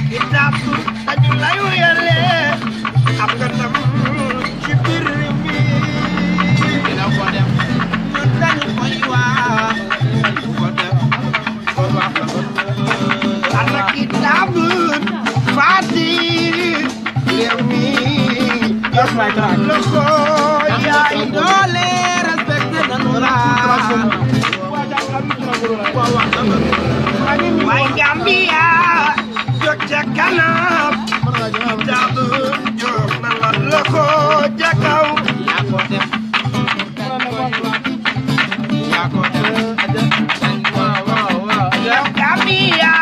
Kitabu dañu lay wéyale am nga ndam ci biir mi dina ko def ñun dañu koy wax ko def ko wax ala Kitabu fati réew mi jox may tra loko yaay doole respecté nañu la way Gambia jog ca kanam Kitabu jog na la loko ja kaw yaa ko def Gambia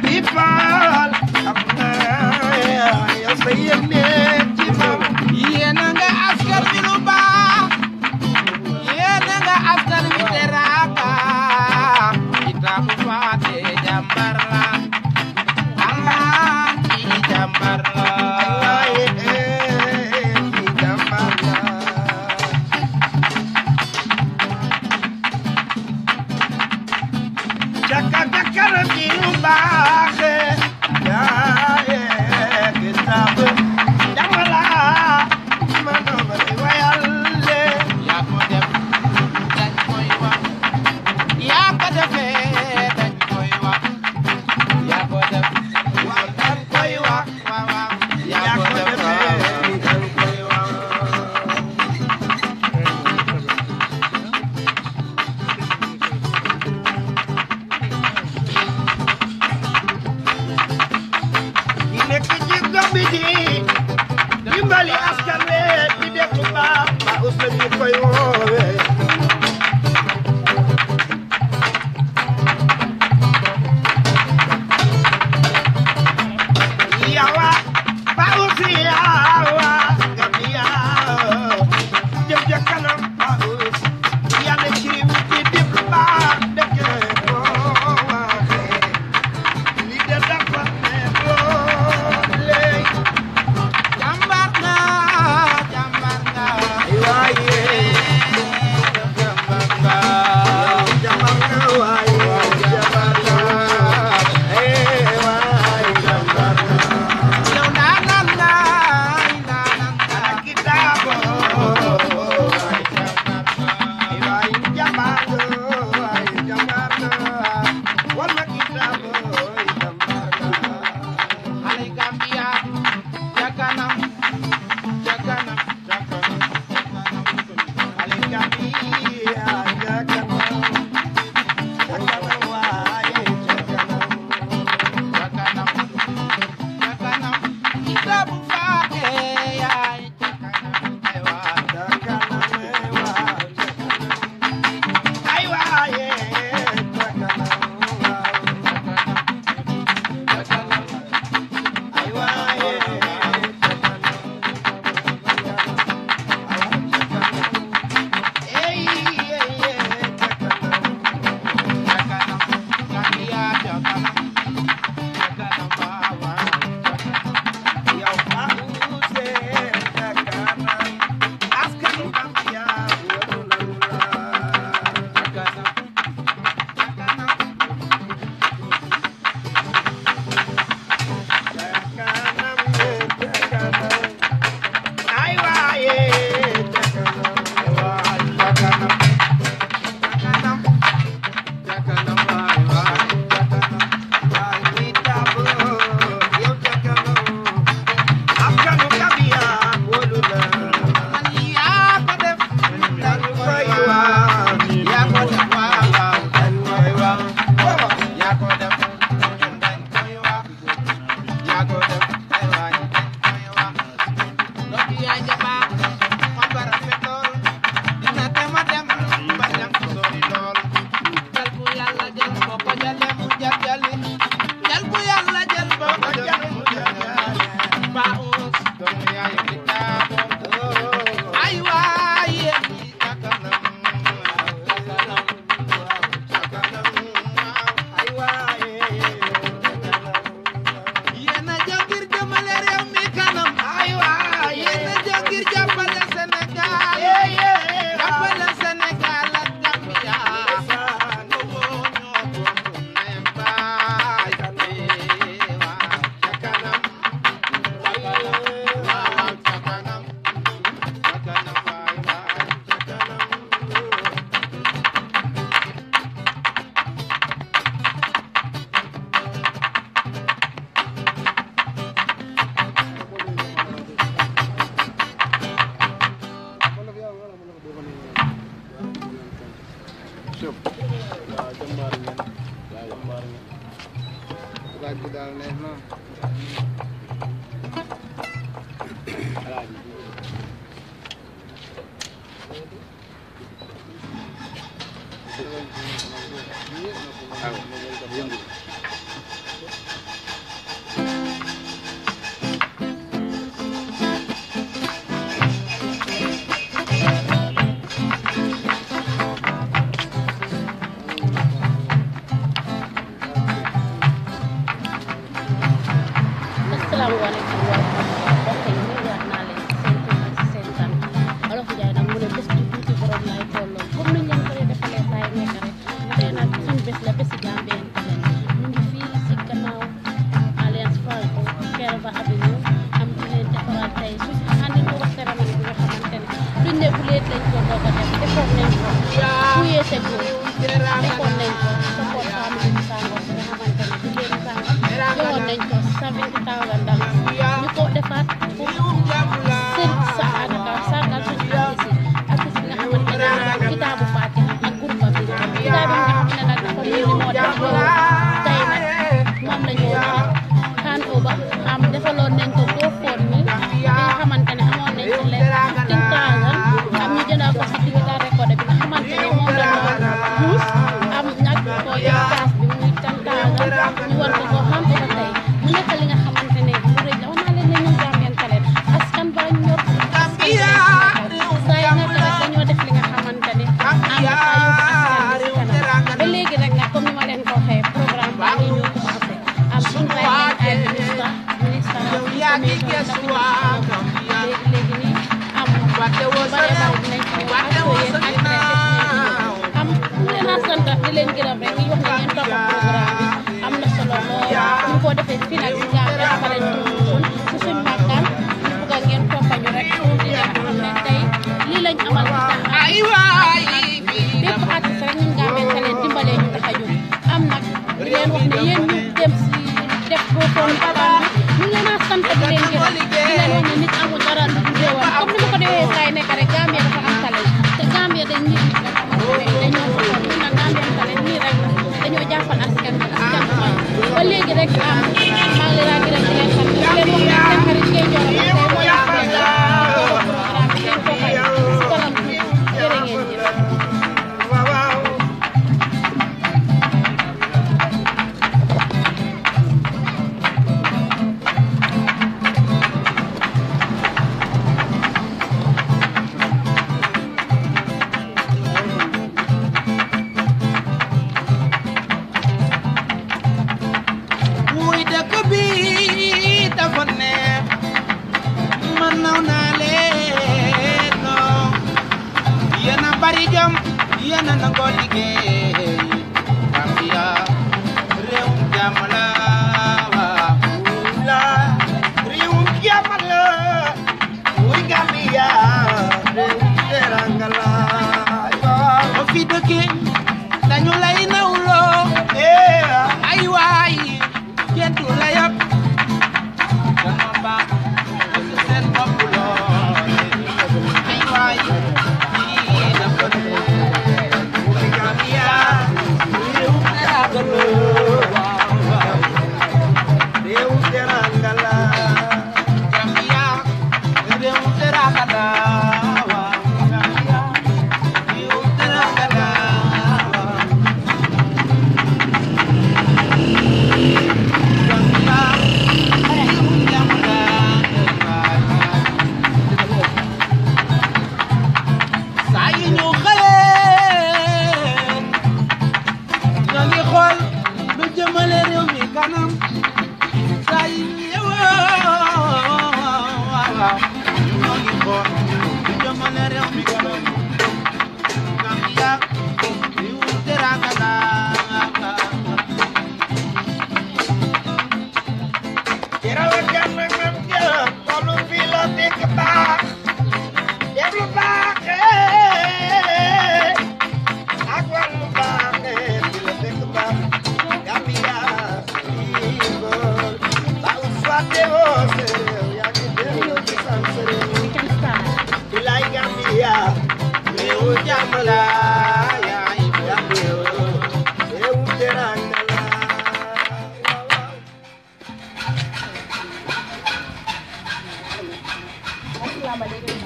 people yow sa yéene ci moom yéena nga askan wi lu baax yéena nga askan wi teraanga Kitabu faate jàmbar la Allah ci jàmbar la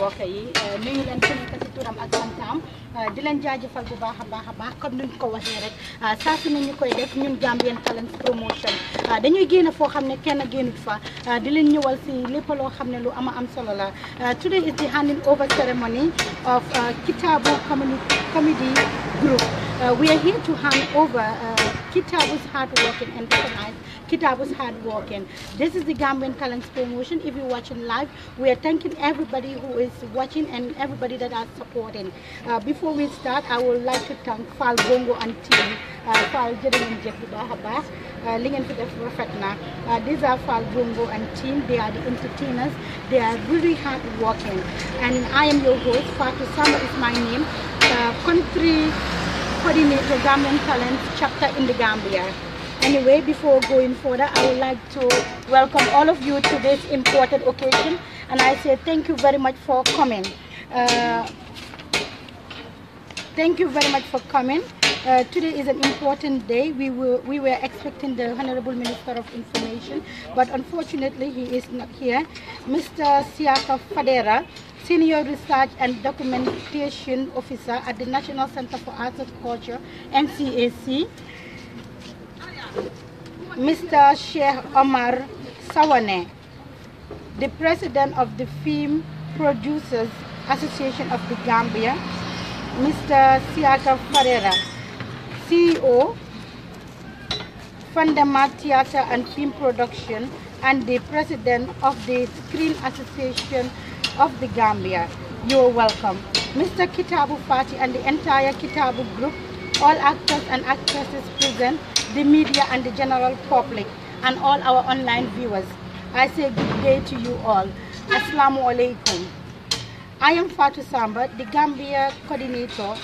mbokk yi nuyu leen ku nekk ci turam ak santam di leen jaajëfal bu baax a baax comme nuñ ko waxee rek saa su ne ñu koy def ñun Gambian Talents Promotion dañuy génn foo xam ne kenn génnut fa di leen ñëwal si lépp loo xam ne lu am solo la. Today is the handing over ceremony of Kitabu comedy group. We are here to hand over Kitabu's hard working and recognize Kitabu's hard working. This is the Gambian Talents Promotion. If you're watching live, we are thanking everybody who is watching and everybody that are supporting. Before we start, I would like to thank Fal Bongo and team. Fal jërëngeen jëf bu baax a baax li ngeen fi def rafet na. These are Fal Bongo and team. They are the entertainers. They are really hard working. And I am your host. Fatou Samba is my name. Country coordinator Gambian Talents chapter in the Gambia. Anyway, before going further, I would like to welcome all of you to this important occasion, and I say thank you very much for coming. Thank you very much for coming. Today is an important day. We were expecting the Honorable Minister of Information, but unfortunately he is not here. Mr. Siaka Fadera, Senior Research and Documentation Officer at the National Center for Arts and Culture, NCAC. Mr. Sheikh Omar Sawane, the President of the Film Producers Association of the Gambia. Mr. Siaka Ferreira, CEO, Fundama Theatre and Film Production, and the President of the Screen Association of the Gambia. You are welcome. Mr. Kitabu Party and the entire Kitabu group, all actors and actresses present, the media and the general public, and all our online viewers. I say good day to you all. Assalamu alaikum. I am Fatou Samba, the Gambia coordinator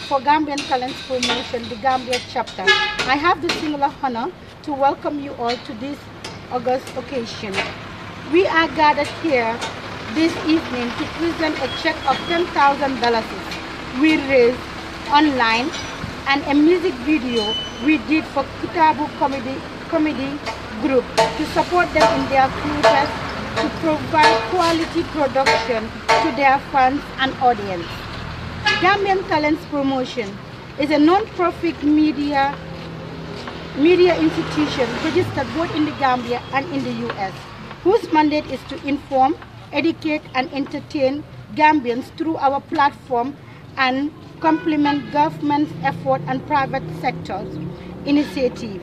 for Gambian Talents Promotion, the Gambia chapter. I have the singular honor to welcome you all to this August occasion. We are gathered here this evening to present a check of $10,000 we raised online and a music video we did for Kitabu comedy group to support them in their futures to provide quality production to their fans and audience. Gambian Talents Promotion is a non-profit media institution registered both in the Gambia and in the US, whose mandate is to inform, educate and entertain Gambians through our platform and complement government's effort and private sector's initiative.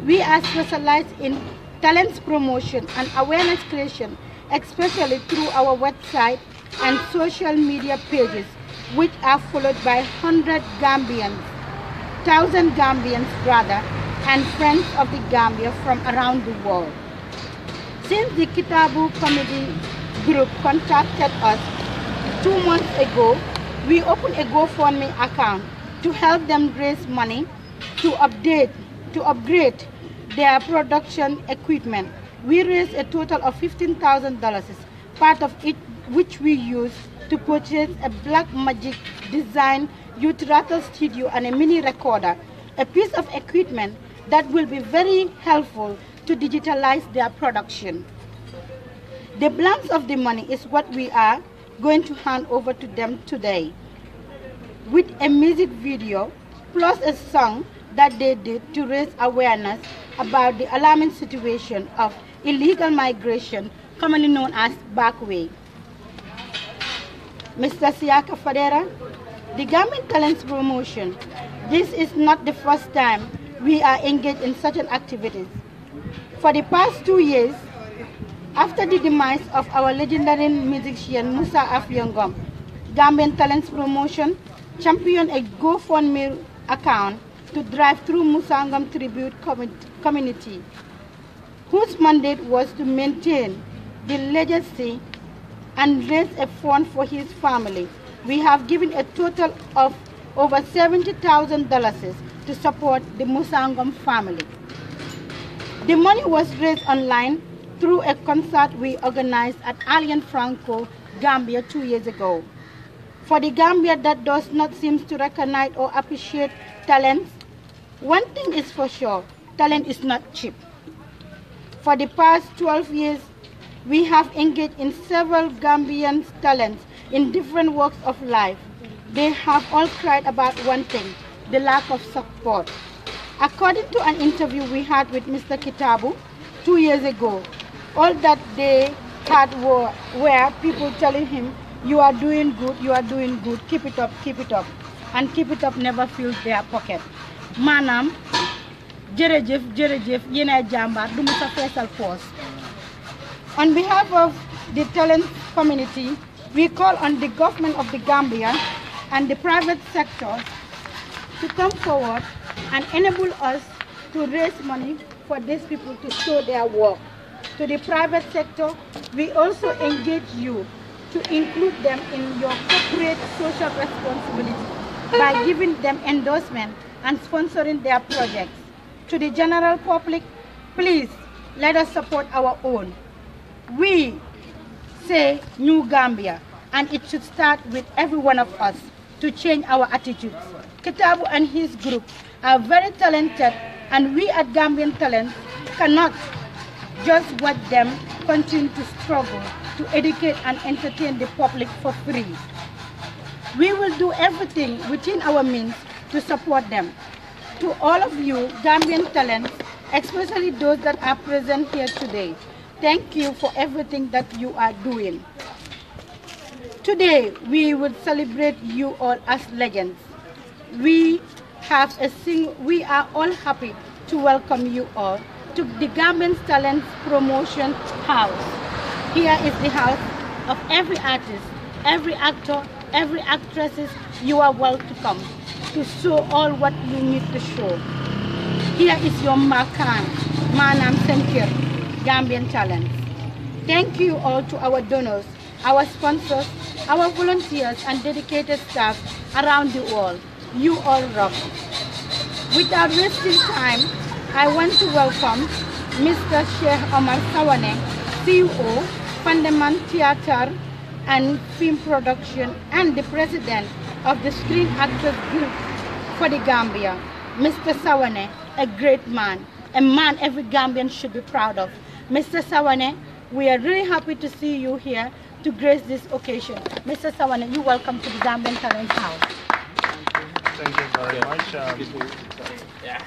We are specialized in talents promotion and awareness creation, especially through our website and social media pages, which are followed by 1,000 Gambians rather, and friends of the Gambia from around the world. Since the Kitabu comedy group contacted us 2 months ago, we opened a GoFundMe account to help them raise money to upgrade their production equipment. We raised a total of $15,000, part of it which we used to purchase a black magic design youth rattle studio and a mini recorder, a piece of equipment that will be very helpful to digitalize their production. The balance of the money is what we are going to hand over to them today, with a music video plus a song that they did to raise awareness about the alarming situation of illegal migration, commonly known as backway. Mr. Siaka Fadera, the Gambian Talents Promotion, this is not the first time we are engaged in such an activities. For the past 2 years, after the demise of our legendary musician Musa Afyongom, Gambian Talents Promotion championed a GoFundMe account to drive through Musangam tribute community, whose mandate was to maintain the legacy and raise a fund for his family. We have given a total of over $70,000 to support the Musangam family. The money was raised online through a concert we organized at Allianz Franco, Gambia 2 years ago. For the Gambia that does not seem to recognize or appreciate talents, one thing is for sure, talent is not cheap. For the past 12 years, We have engaged in several Gambian talents in different walks of life. They have all cried about one thing, the lack of support. According to an interview we had with Mr. Kitabu 2 years ago, all that they had were people telling him, you are doing good, keep it up, and keep it up never fills their pocket. Manam, jerejef, yena jambar, du musa fesal force. On behalf of the talent community, we call on the government of the Gambia and the private sector to come forward and enable us to raise money for these people to show their work. To the private sector, we also engage you to include them in your corporate social responsibility by giving them endorsement and sponsoring their projects. To the general public, please let us support our own. We say New Gambia, and it should start with every one of us to change our attitudes. Kitabu and his group are very talented, and we at Gambian Talents cannot just watch them continue to struggle to educate and entertain the public for free. We will do everything within our means to support them. To all of you Gambian Talents, especially those that are present here today, thank you for everything that you are doing. Today, we would celebrate you all as legends. We are all happy to welcome you all to the Gambian Talents Promotion House. Here is the house of every artist, every actor, every actress. You are welcome to show all what you need to show. Here is your Makan, Manam Senkir, Gambian Talents. Thank you all to our donors, our sponsors, our volunteers and dedicated staff around the world. You all rock. Without wasting time, I want to welcome Mr. Sheikh Omar Sawane, CEO, Fundament Theatre and Film Production and the President of the Screen Actors Group for the Gambia. Mr. Sawane, a great man, a man every Gambian should be proud of. Mr. Sawane, we are really happy to see you here to grace this occasion. Mr. Sawane, you're welcome to the Gambian Talent House. Thank you very much. Yeah.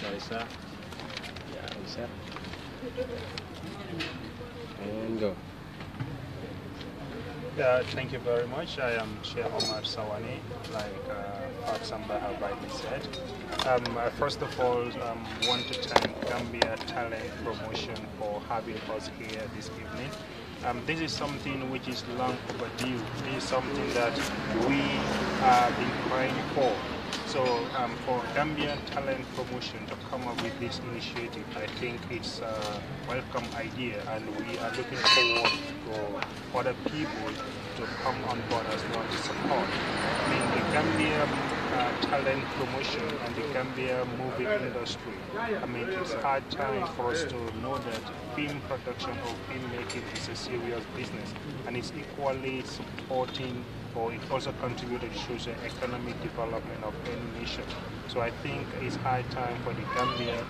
Sorry, sir. Yeah, sir. And go. Thank you very much. I am Sheikh Omar Sawane, like Pat Samba have rightly said. First of all, want to thank Gambia Talent Promotion for having us here this evening. This is something which is long overdue. This is something that we have been crying for. So for Gambian Talent Promotion to come up with this initiative, I think it's a welcome idea, and we are looking forward for other people to come on board as well to support. I mean, the Gambian Talent Promotion and the Gambia movie industry, I mean, it's hard time for us to know that film production or filmmaking is a serious business, and it's equally supporting, or it also contributed to socio-economic development of any nation. So I think it's high time for the Gambia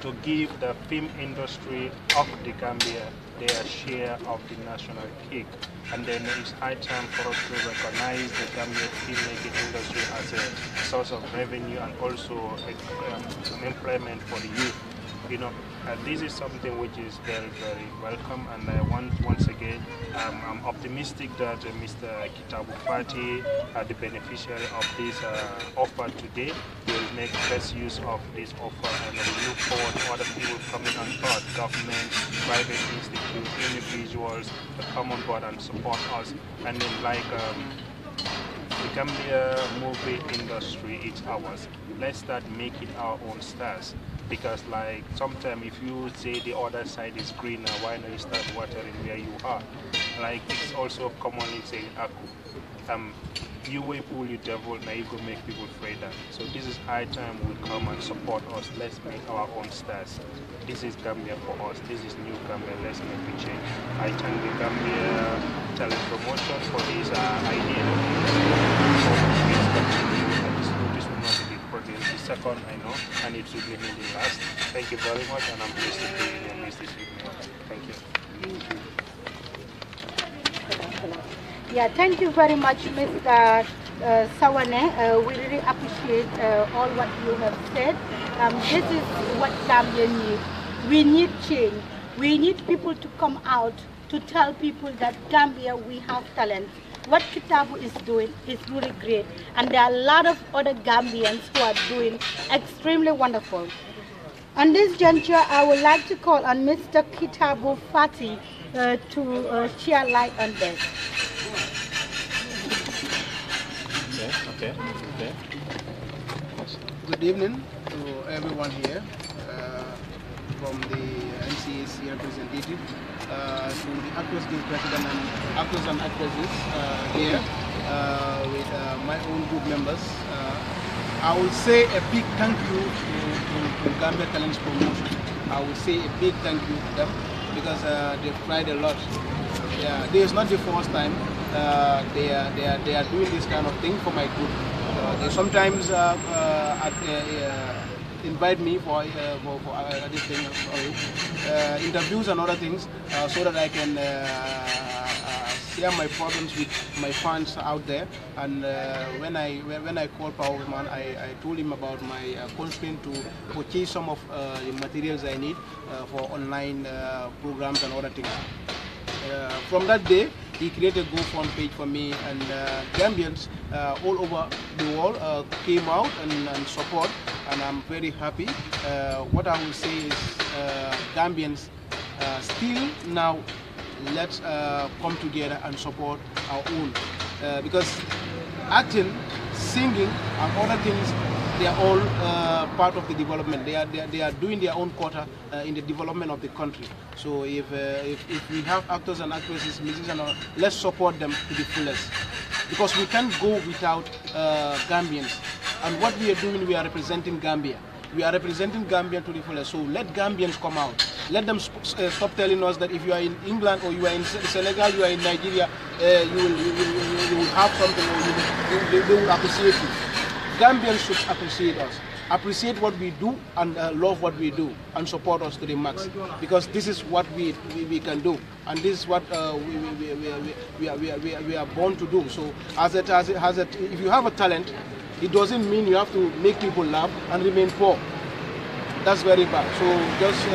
to give the film industry of the Gambia their share of the national cake. And then it's high time for us to recognize the Gambian filmmaking industry as a source of revenue and also employment for the youth. You know, this is something which is very, very welcome, and I want, once again, I'm optimistic that Mr. Kitabu Fati, the beneficiary of this offer today, will make best use of this offer, and we look forward to other people coming on board, government, private institutes, individuals to come on board and support us. And then, like the Gambia movie industry, it's ours. Let's start making our own stars. Because like sometimes if you say the other side is greener, why not you start watering where you are? Like it's also commonly saying aku. You will pull you devil, now you go make people afraid. So this is high time we come and support us. Let's make our own stars. This is Gambia for us. This is new Gambia. Let's make a change. I thank the Gambia Talent Promotion for this idea. The second, I know, and it will be the last. Thank you very much, and I'm pleased to be in your midst this evening. Thank you. Yeah, thank you very much, Mr. Sawane. We really appreciate all what you have said. This is what Gambia needs. We need change. We need people to come out to tell people that Gambia, we have talent. What Kitabu is doing is really great. And there are a lot of other Gambians who are doing extremely wonderful. On this juncture, I would like to call on Mr. Kitabu Fati to share light on this. Okay. Good evening to everyone here, from the NCAC representative to the Actors Guild President and actors and actresses here with my own group members. I will say a big thank you to Gambia Talents Promotion. I will say a big thank you to them because they've tried a lot. Yeah, this is not the first time they are doing this kind of thing for my group. They sometimes invite me for this thing, interviews and other things, so that I can share my problems with my fans out there. And when I called Powerman, I told him about my constraint to purchase some of the materials I need for online programs and other things. From that day, he created a GoFund page for me, and Gambians all over the world came out and support, and I'm very happy. What I will say is Gambians still now let's come together and support our own, because acting, singing and other things, they are all part of the development. They are doing their own quota in the development of the country. So if we have actors and actresses, musicians, let's support them to the fullest, because we can't go without Gambians. And what we are doing, we are representing Gambia. We are representing Gambia to the fullest. So let Gambians come out. Let them stop telling us that if you are in England or you are in Senegal, you are in Nigeria, you will have something, or they will appreciate you. Gambians should appreciate us, appreciate what we do, and love what we do, and support us to the max, because this is what we can do, and this is what we are born to do. So if you have a talent, it doesn't mean you have to make people laugh and remain poor. That's very bad. So just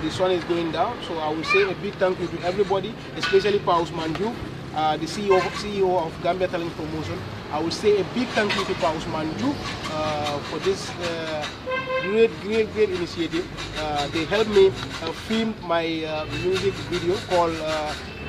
the sun is going down. So I will say a big thank you to everybody, especially Paus Manju, the CEO of Gambia Talent Promotion. I will say a big thank you to Paus Manju for this great initiative. They helped me film my music video called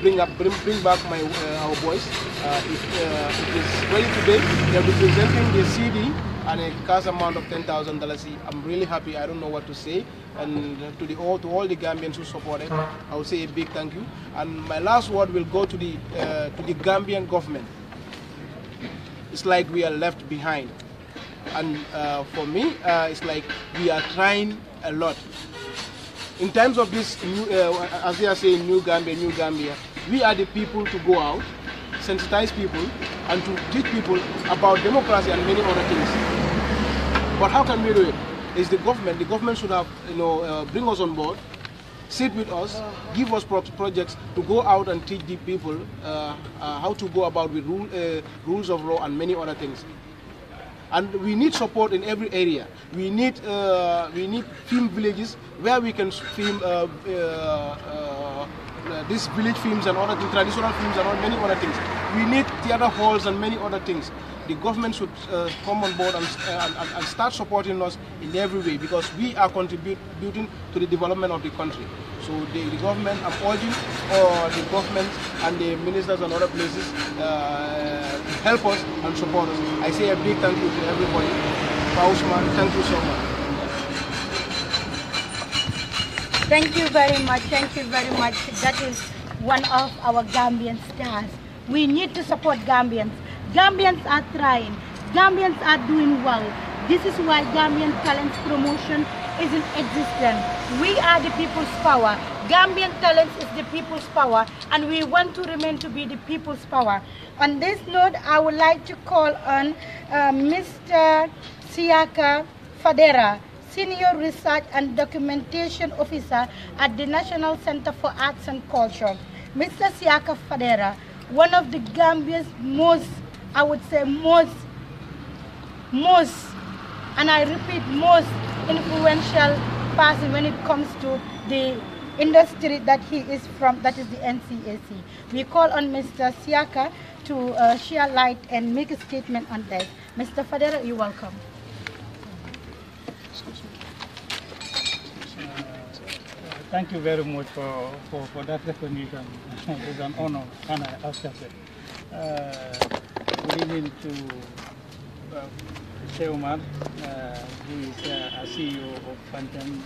Bring Back Our Voice. It is ready today. They'll be presenting the CD and a cash amount of $10,000. I'm really happy. I don't know what to say. And to all the Gambians who supported, I will say a big thank you. And my last word will go to the Gambian government. It's like we are left behind. And for me, it's like we are trying a lot. In terms of this, as they are saying, New Gambia, we are the people to go out, sensitize people, and to teach people about democracy and many other things. But how can we do it? It's the government. The government should have, bring us on board, sit with us, give us projects to go out and teach the people how to go about with rules of law and many other things. And we need support in every area. We need film villages where we can film these village films and other things, traditional films and many other things. We need theater halls and many other things. The government should come on board and start supporting us in every way, because we are contributing to the development of the country. So the government, I'm urging the government and the ministers and other places to help us and support us. I say a big thank you to everybody. Pausman, thank you so much. Thank you very much. Thank you very much. That is one of our Gambian stars. We need to support Gambians. Gambians are trying. Gambians are doing well. This is why Gambian Talents Promotion is in existence. We are the people's power. Gambian Talents is the people's power, and we want to remain to be the people's power. On this note, I would like to call on Mr. Siaka Fadera, Senior Research and Documentation Officer at the National Center for Arts and Culture. Mr. Siaka Fadera, one of the Gambia's most, I would say most, and I repeat, most influential person when it comes to the industry that he is from, that is the NCAC. We call on Mr. Siaka to share light and make a statement on this. Mr. Fadera, you're welcome. Thank you very much for that recognition. It's an honor, and I accept it. Good evening to Sheikh Omar, who is a CEO of Fantan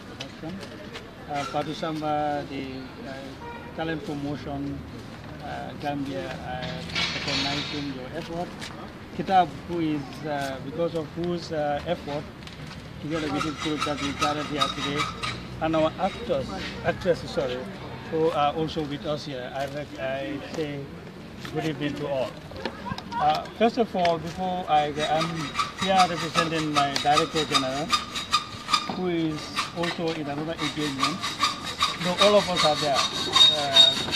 Production. Patu Samba, the talent promotion, Gambia, recognizing your effort. Kitabu, who is, because of whose effort, together with this group that we gathered here today, and our actresses, who are also with us here. I say good evening to all. First of all, before I'm here representing my Director General, who is also in another engagement. Though all of us are there,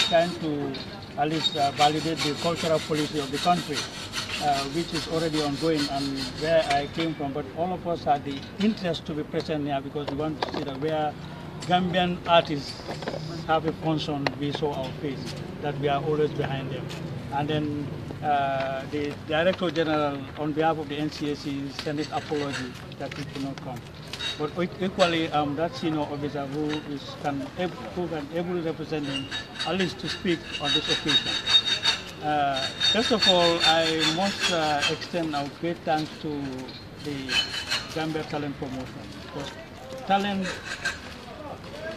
trying to at least validate the cultural policy of the country, which is already ongoing and where I came from. But all of us had the interest to be present here because we want to see that where Gambian artists have a function, we saw our face, that we are always behind them. And then the Director General, on behalf of the NCAC, sent his apology that he could not come. But equally, that senior officer who can able represent him, at least to speak on this occasion. First of all, I must extend our great thanks to the Gambia Talent Promotion, because talent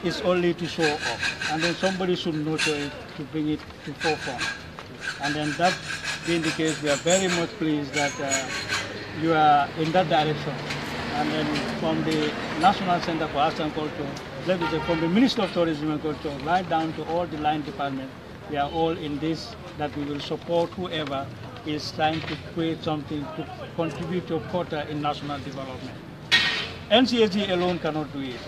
is only to show off, and then somebody should nurture it to bring it to forefront. And then that being the case, we are very much pleased that you are in that direction. And then from the National Center for Arts and Culture, let me say from the Minister of Tourism and Culture, right down to all the line departments, we are all in this, that we will support whoever is trying to create something to contribute to a quota in national development. NCAC alone cannot do it.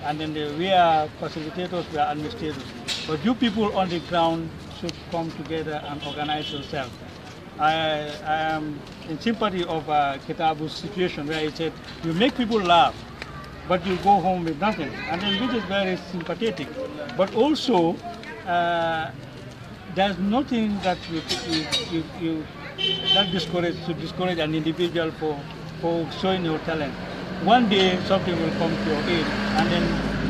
And then we are facilitators, we are administrators. But you people on the ground should come together and organize yourself. I am in sympathy of Kitabu's situation where he said, you make people laugh, but you go home with nothing. And then which is very sympathetic. But also, there's nothing that discourage an individual for showing your talent. One day something will come to your aid, and then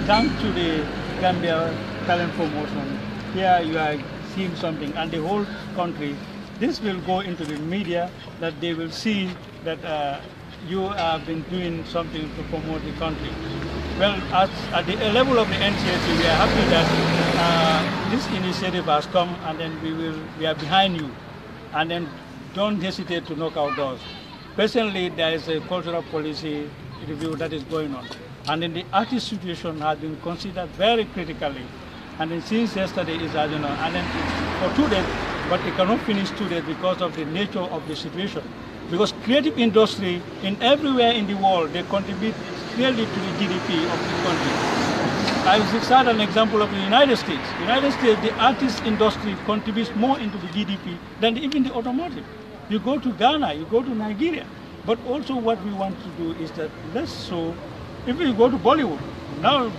thanks to the Gambia Talent Promotion, here you are seeing something, and the whole country, this will go into the media, that they will see that you have been doing something to promote the country. Well, at the level of the NCAC, we are happy that this initiative has come, and then we are behind you, and then don't hesitate to knock out doors. Presently, there is a cultural policy review that is going on, and then the artist situation has been considered very critically. And then since yesterday is, and then for 2 days, but it cannot finish 2 days because of the nature of the situation. Because creative industry in everywhere in the world, they contribute clearly to the GDP of the country. I will start an example of the United States. United States, the artist industry contributes more into the GDP than even the automotive. You go to Ghana, you go to Nigeria. But also what we want to do is that let's show, if we go to Bollywood, now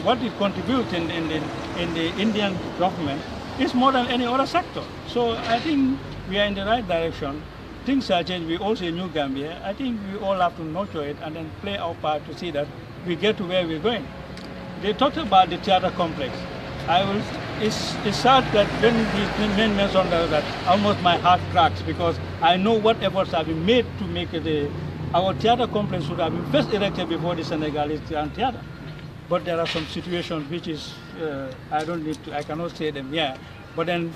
what it contributes in the Indian government is more than any other sector. So I think we are in the right direction. Things are changing. We also in New Gambia. I think we all have to nurture it and then play our part to see that we get to where we're going. They talked about the theater complex. It's sad that when these men mentioned that, almost my heart cracks, because I know what efforts have been made to make our theater complex should have been first erected before the Senegalese theater. But there are some situations which is, I cannot say them here. But then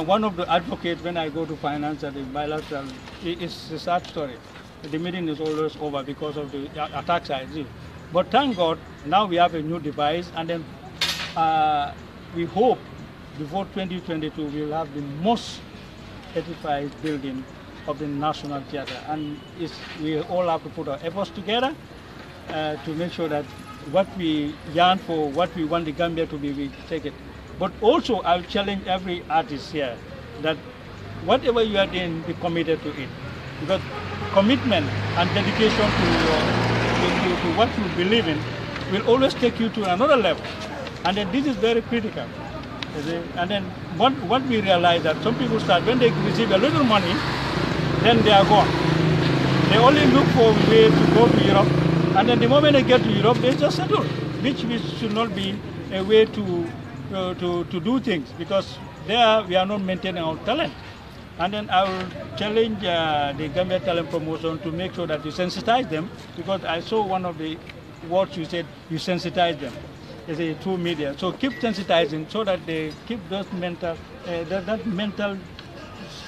one of the advocates, when I go to finance at the bilateral, it's a sad story. The meeting is always over because of the attacks I did. But thank God, now we have a new device, and then we hope before 2022 we will have the most edified building of the National Theatre. And we all have to put our efforts together to make sure that what we yearn for, what we want the Gambia to be, we take it. But also, I'll challenge every artist here that whatever you are doing, be committed to it. Because commitment and dedication to what you believe in will always take you to another level. And then this is very critical. And then what we realize that some people start, when they receive a little money, then they are gone. They only look for a way to go to Europe, and then the moment they get to Europe, they just settle, which should not be a way to do things, because there we are not maintaining our talent. And then I will challenge the Gambian Talent Promotion to make sure that you sensitize them, because I saw one of the words you said, you sensitize them. It's a true media. So keep sensitizing so that they keep those mental, that mental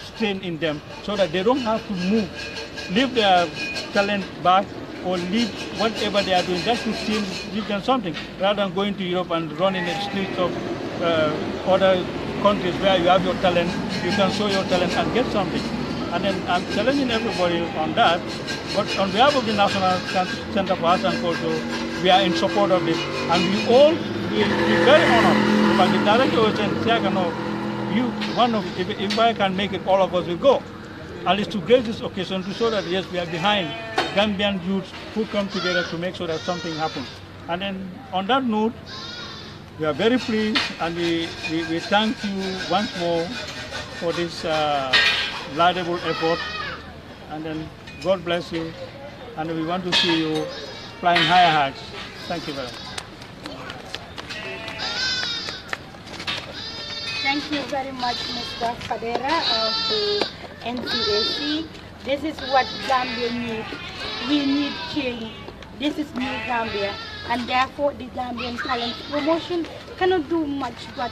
strain in them, so that they don't have to leave their talent back or leave whatever they are doing. That should still give them something, rather than going to Europe and running the streets of other countries where you have your talent, you can show your talent and get something. And then I'm challenging everybody on that. But on behalf of the National Center for Arts and Culture, we are in support of this. And we all will be very honored. But the director was saying, if I can make it, all of us will go. At least to grace this occasion to show that, yes, we are behind Gambian youths who come together to make sure that something happens. And then on that note, we are very pleased, and we thank you once more for this laudable effort. And then God bless you, and we want to see you flying higher heights. Thank you very much. Thank you very much, Mr. Fadera of the NCAC. This is what Gambia needs. We need change. This is New Gambia, and therefore the Gambian Talent Promotion cannot do much but,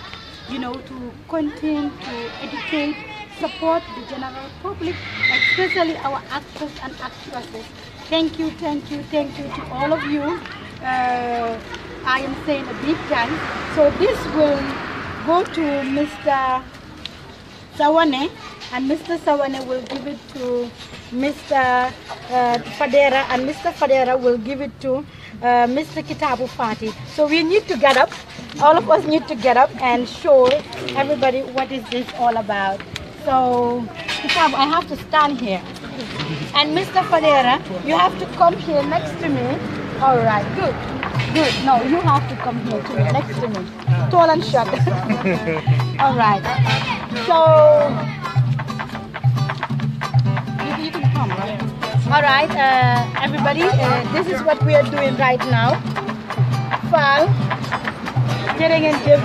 to continue to educate, support the general public, especially our actors and actresses. Thank you to all of you. I am saying a big thanks. So this will go to Mr. Sawane, and Mr. Sawane will give it to Mr. Fadera, and Mr. Fadera will give it to Mr. Kitabu Fati. So we need to get up. All of us need to get up and show everybody what is this all about. So Kitabu, I have to stand here. And Mr. Fadera, you have to come here next to me. All right, good. No, you have to come here to me, next to me. Tall and short. All right. So you can come, right? All right, everybody, this is what we are doing right now. Fall. Getting in dip.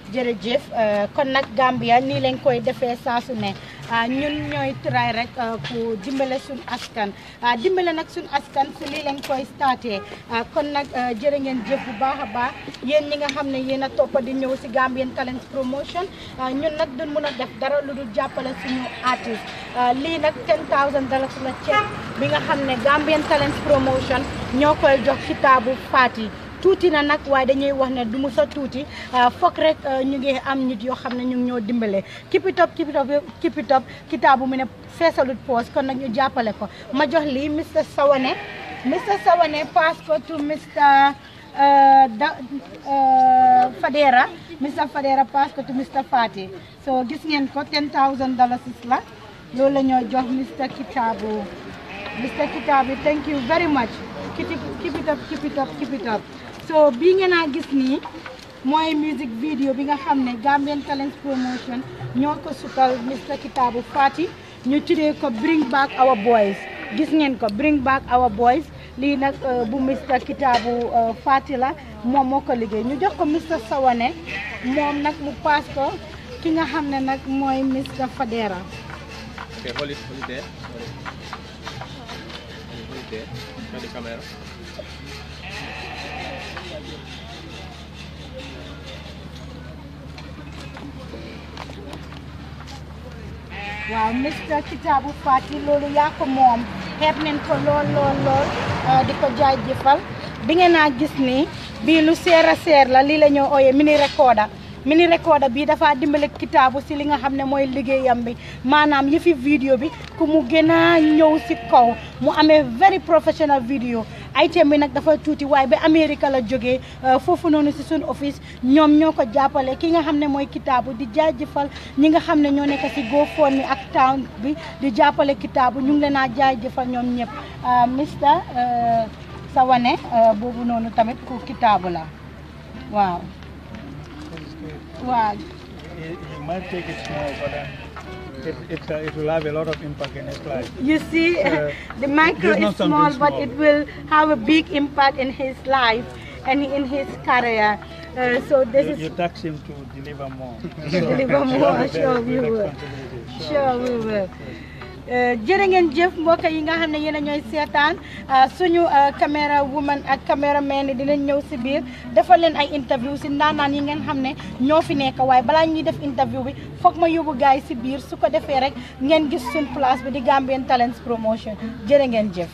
Jërëjëf kon nag Gambia nii lañ koy defee saa su ne ñun ñooy try rek ku dimbale suñ askan dimbale nag suñ askan si lii lañ koy starté kon nag jërë ngeen jëf bu baax a baax yéen ñi nga xam ne yéen a toppa di ñëw si Gambian Talents Promotion ñun nag duñ mën a def dara lu dul jàppale suñu artiste lii nag $10,000 la ceeb bi nga xam ne Gambian Talents Promotion ñoo koy jox Kitabu Fati tuuti na nag waaye dañuy wax ne du mu sa tuuti foog rek ñu ngi am nit yoo xam ne ñu ngi ñoo dimbale keep it up Kitabu mu ne feesalut poos kon nag ñu jàppale ko ma jox lii Mr. Sawane pass ko to Mr. Fadera pass ko to Mr. Fati so gis ngeen ko $10,000 la loolu la ñoo jox Mr. Kitabu thank you very much keep it up so bii ngeen a gis nii mooy music video bi nga xam ne Gambian Talents Promotion ñoo ko sukal Mr. Kitabu Fati ñu tuddee ko Bring Back Our Boys gis ngeen ko Bring Back Our Boys lii nag bu Mr. Kitabu Fati la moom moo ko liggéey ñu jox ko Mr. Sawane moom nag mu paas ko ki nga xam ne nag mooy Mr. Fadera. Okay, hold it there. The camera. Wow, Mr. Kitabu Fati loolu yaa ko moom xeeb nañ ko lool di ko jaajëfal bi ngeen a gis ni bii lu seer la lii la ñoo ooyee mini recorder mini recorder bi dafa dimbale Kitabu si li nga xam ne mooy liggéeyam bi maanaam yëfi vidéo bi ku mu gën a ñëw si kaw mu amee very professional vidéo item bi nag dafa tuuti waaye ba Amérique la jógee foofu noonu si suñ office ñoom ñoo ko jàppale ki nga xam ne mooy Kitabu di jaajëfal ñi nga xam ne ñoo nekk si GoFundMe ak town bi di jàppale Kitabu ñu ngi leen a jaajëfal ñoom ñëpp Mr Sawane boobu noonu tamit ku Kitabu la waaw waaw. You might take it small, but it will have a lot of impact in his life. You see, the micro is small, but it will have a big impact in his life and in his career. So this is. You tax him to deliver more. Deliver more, sure we will. Sure we will. Jërë ngeen jëf mbokk yi nga xam ne yéen a ñooy seetaan suñu caméra woman ak caméraman yi dinañ ñëw si biir defal leen ay interview si ndaanaan yi ngeen xam ne ñoo fi nekk waaye balaa ñuy def interview bi foog ma yóbbu gars yi si biir su ko defee rek ngeen gis suñ place bi di Gambian Talents Promotion jërë ngeen jëf.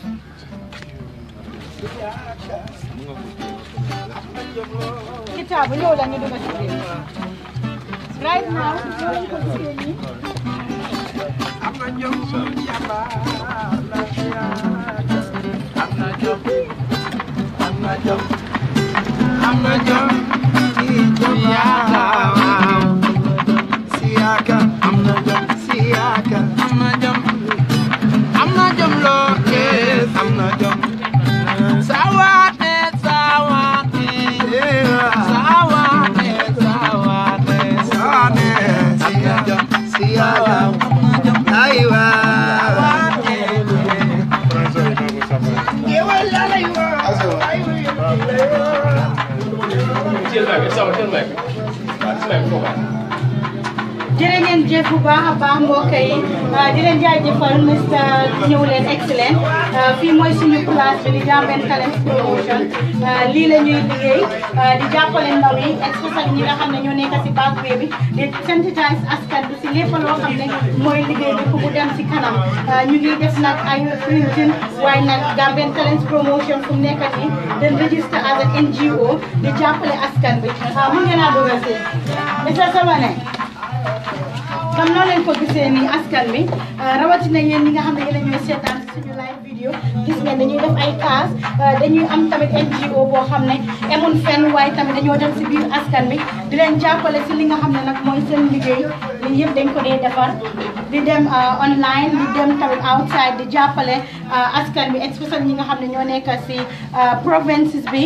Kitabu ñëw la ñu dugg si biir right now ñoo ko gisee nii. Amna jom yamba amna jom amna jom amna jom siaka amna jom siaka amna jom lo yes amna jom sawate sawate sawate sawate sawate siaka aywa jërë ngeen jëf bu baax a baax mbokk yi di leen jaajëfal Mr ñëw leen excellent fii mooy suñu place bi di Gambian Talents Promotion lii la ñuy liggéey di jàppale ndaw yi especially ñi nga xam ne ñoo nekk si background bi di sensitise askan bi si lépp loo xam ne mooy liggéey bi pour mu dem si kanam ñu ngi def nag ay printing waaye nag Gambian Talents Promotion fu mu nekk nii dañ register as a NGO di jàppale askan bi mun ngeen a dugal si Mr Sawane comme noonu leen ko gisee nii askan bi rawatina yéen ñi nga xam ne yéen a ñooy seetaan suñu live vidéo gis ngeen dañuy def ay cas dañuy am tamit NGO boo xam ne emul fenn waaye tamit dañoo dem si biir askan bi di leen jàppale si li nga xam ne nag mooy seen liggéey lii yëpp dañ ko dee defar di dem online di dem tamit outside di jàppale askan bi especially ñi nga xam ne ñoo nekk si provinces bi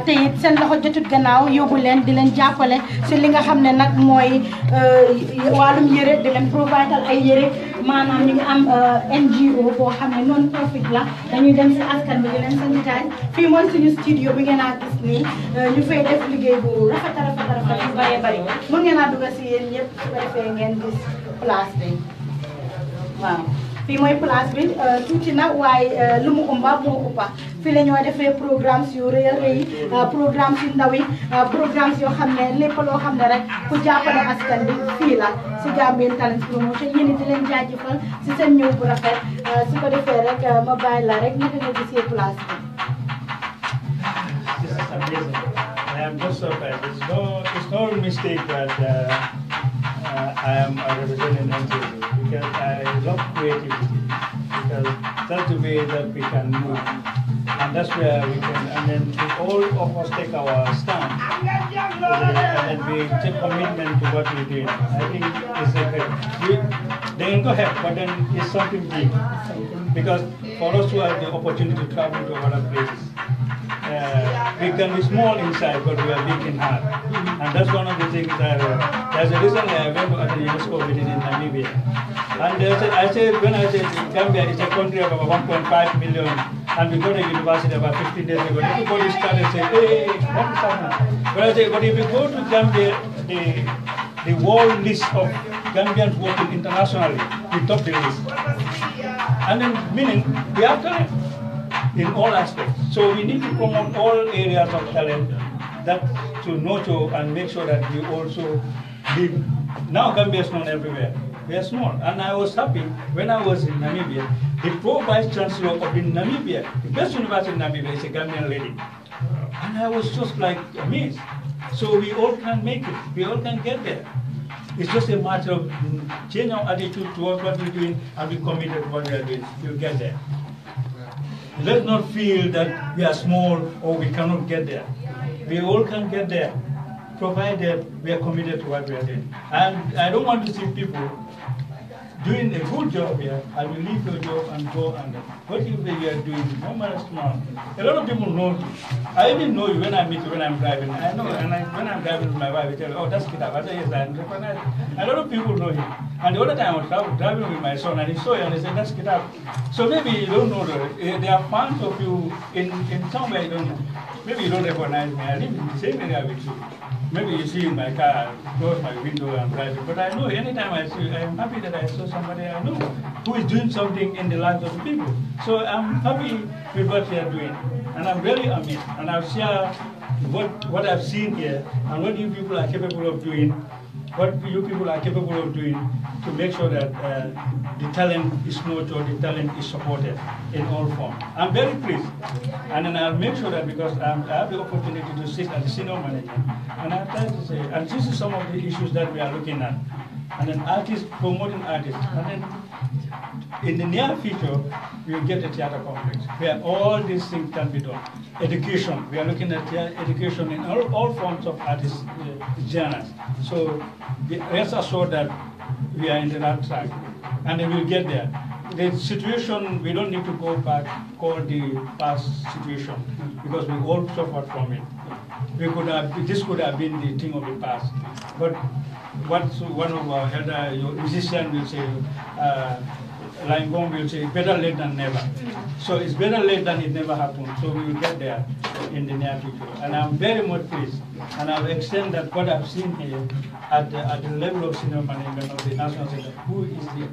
te it seen loxo jotut gannaaw yóbbu leen di leen jàppale si li nga xam ne nag mooy wàllum yëre di leen providal ay yëre maanaam ñu ngi am NGO boo xam ne non profit la dañuy dem si askan bi di leen sanitaay fii mooy suñu studio bi ngeen a gis nii ñu fay def liggéey bu rafet a rafet yu bëree bëri mën ngeen a dugg si yéen ñëpp su ko defee ngeen gis place bi waaw fii mooy place bi tuuti na waaye lu mu umba moo uppa fii la ñoo defee programmes yu rëy a rëy programmes yu ndaw yi programmes yoo xam ne lépp loo xam ne rek ku jàppale askan bi fii la si Gambian Talents Promotion yéen di leen jaajëfal si seen ñëw bu rafet su ko defee rek ma bàyyi la rek naka nga gisee place bi. This is amazing. I am just surprised. It's no mistake that I am a representative because I love creativity because that's the way that we can move. And that's where we can, and then if all of us take our stand and we take commitment to what we do. I think it's a great, they can go ahead, but then it's something big. Because for us to have the opportunity to travel to other places, we can be small inside, but we are big in heart. And that's one of the things that, there's a reason I went at the UNESCO meeting in Namibia. And when I say Gambia is a country of about 1.5 million, and we got a university about 15 days ago, everybody started saying, hey, what is happening? But I say, but if you go to Gambia, the world list of Gambians working internationally, we top the list. And then meaning, we have talent in all aspects. So we need to promote all areas of talent that to nurture and make sure that we also live. Now Gambia is known everywhere. We are small. And I was happy when I was in Namibia. The pro-vice chancellor of Namibia, the best university in Namibia, is a Gambian lady. And I was just like amazed. So we all can make it. We all can get there. It's just a matter of changing our attitude towards what we're doing and be committed to what we are doing. We'll get there. Let's not feel that we are small or we cannot get there. We all can get there, provided we are committed to what we are doing. And I don't want to see people doing a good job here and you leave your job and go and what you are doing, no matter small. A lot of people know you. I even know you when I meet you when I'm driving. I know, and when I'm driving with my wife, I tell her, oh, that's Kitabu. I say, yes, I recognize it. A lot of people know him. And the other time I was driving with my son and he saw you and he said, that's Kitabu. So maybe you don't know, there are fans of you in somewhere you don't know. Maybe you don't recognize me. I live in the same area with you. Maybe you see in my car, close my window and driving. But I know anytime I see you, I'm happy that I saw somebody I know who is doing something in the lives of the people. So I'm happy with what you are doing. And I'm really amazed. And I'll share what I've seen here and what you people are capable of doing, what you people are capable of doing to make sure that the talent is nurtured, the talent is supported in all forms. I'm very pleased. And then I'll make sure that because I have the opportunity to sit as the senior manager, and I've tried to say, and this is some of the issues that we are looking at. And then artists, promoting artists. And then in the near future, we'll get a theater complex where all these things can be done. Education, we are looking at education in all forms of artist genres. So rest assured that we are in the right track, and then we'll get there. The situation, we don't need to go back, call the past situation, because we all suffered from it. This could have been the thing of the past. But what one of our elder musicians will say, Langong will say, better late than never. So it's better late than it never happened. So we will get there in the near future. And I'm very much pleased. And I'll extend that what I've seen here at the level of senior management of the National Center, who is the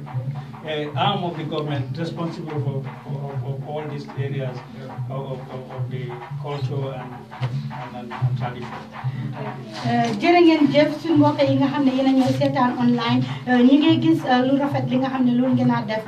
arm of the government responsible for all these areas of the culture and tradition. jërë ngeen jëf suñu mbokk yi nga xam ne yéen a ñëw seetaan online ñi ngi gis lu rafet li nga xam ne loolu ngeen a def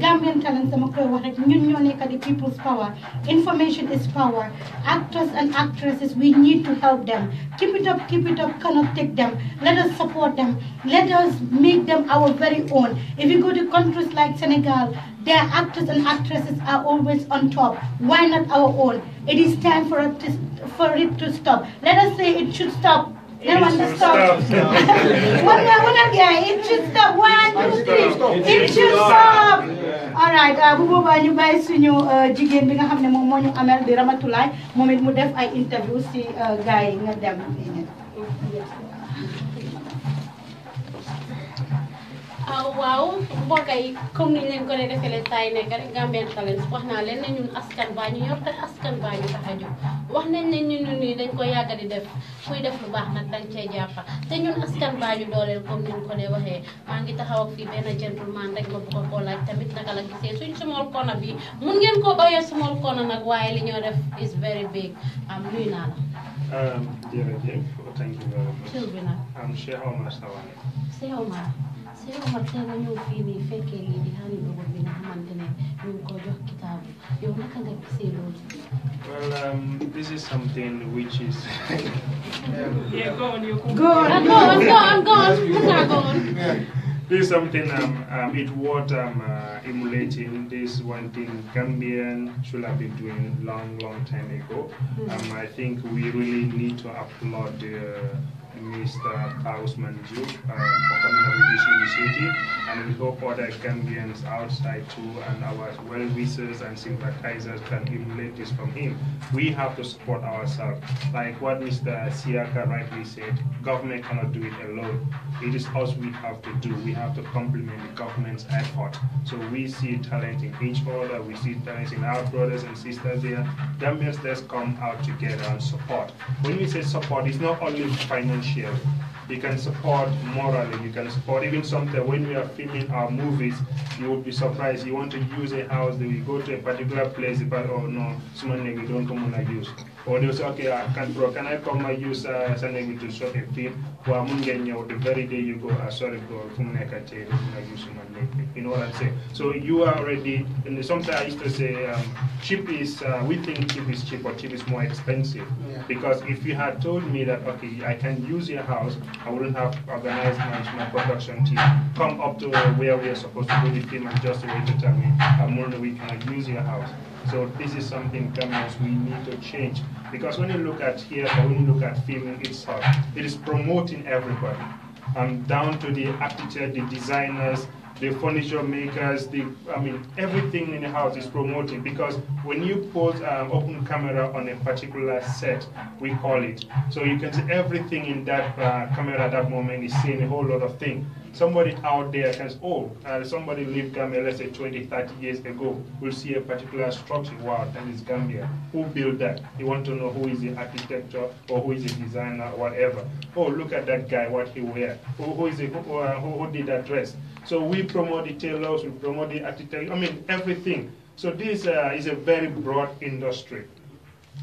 Gambian Talents dama koy wax rek ñun ñoo nekk di people's power. Information is power. Actors and actresses, we need to help them. Keep it up, cannot take them. Let us support them. Let us make them our very own. If you go to countries like Senegal, their actors and actresses are always on top. Why not our own? It is time for it to stop. Let us say it should stop. It should stop. It should stop. 1, 2, 3. It should stop. All right. Bu boobaa ñu bàyyi suñu jigéen bi nga xam ne moom moo ñu amel di Ramatulaay moom it mu def ay interview si gars yi nga dem. waaw mbokk yi comme ni ñu leen ko dee defee saa yi nekk rek Gambian Talents wax naa leen ne ñun askan baa ñu yor te askan baa ñu tax a jóg wax nañ ne ñun nii dañ ko yàgg di def kuy def lu baax nag dañ cee jàppa te ñun askan baa ñu dooleel comme ni ñu ko dee waxee maa ngi taxaw ak fii benn gentleman rek ma bëgg koo laaj tamit naka la gisee suñ small corner bi mun ngeen koo oyee small corner nag waaye li ñoo def is very big nuyu naa la. jërëjëf, thank you very much. tur bi nag. Cheikh Omar Sawane. Cheikh Omar. Cheikh Omar tey nga ñëw fii nii fekkee lii di handover bi nga xamante ne ñu ngi ko jox Kitabu yow naka nga gisee loolu. Well, this is something which is. Yeah, go on. This is something it what emulating. This one thing Gambian should have been doing long time ago. I think we really need to applaud Mr. Pausman for coming up with this initiative, and we hope other Gambians outside too and our well-wishers and sympathizers can emulate this from him. We have to support ourselves. Like what Mr. Siaka rightly said, government cannot do it alone. It is us we have to do. We have to complement the government's effort. So we see talent in each other, we see talent in our brothers and sisters there. Gambians, let's come out together and support. When we say support, it's not only financial. You can support morally, you can support even something when we are filming our movies, you would be surprised. You want to use a house, then we go to a particular place, but oh no, we don't come on like use. or they say, okay, can I come and use something to shot a film? Well, the very day you go, sorry, bro, you know what I'm saying? So you are already, and sometimes I used to say, cheap is, we think cheap is cheap, or cheap is more expensive. Yeah. Because if you had told me that, okay, I can use your house, I wouldn't have organized my production team, come up to where we are supposed to do the film and just wait to tell me, we cannot use your house. So this is something Gambians we need to change. Because when you look at here, or when you look at filming itself, it is promoting everybody. Down to the architect, the designers, the furniture makers, everything in the house is promoting, because when you put open camera on a particular set, we call it, so you can see everything in that camera at that moment is seeing a whole lot of things. Somebody out there can say, somebody lived Gambia, let's say 20, 30 years ago, will see a particular structure, wow, that is Gambia. Who built that? You want to know who is the architecture, or who is the designer, or whatever. Oh, look at that guy, what he wear. Who did that dress? So we promote the tailors, we promote the architect, everything. So this is a very broad industry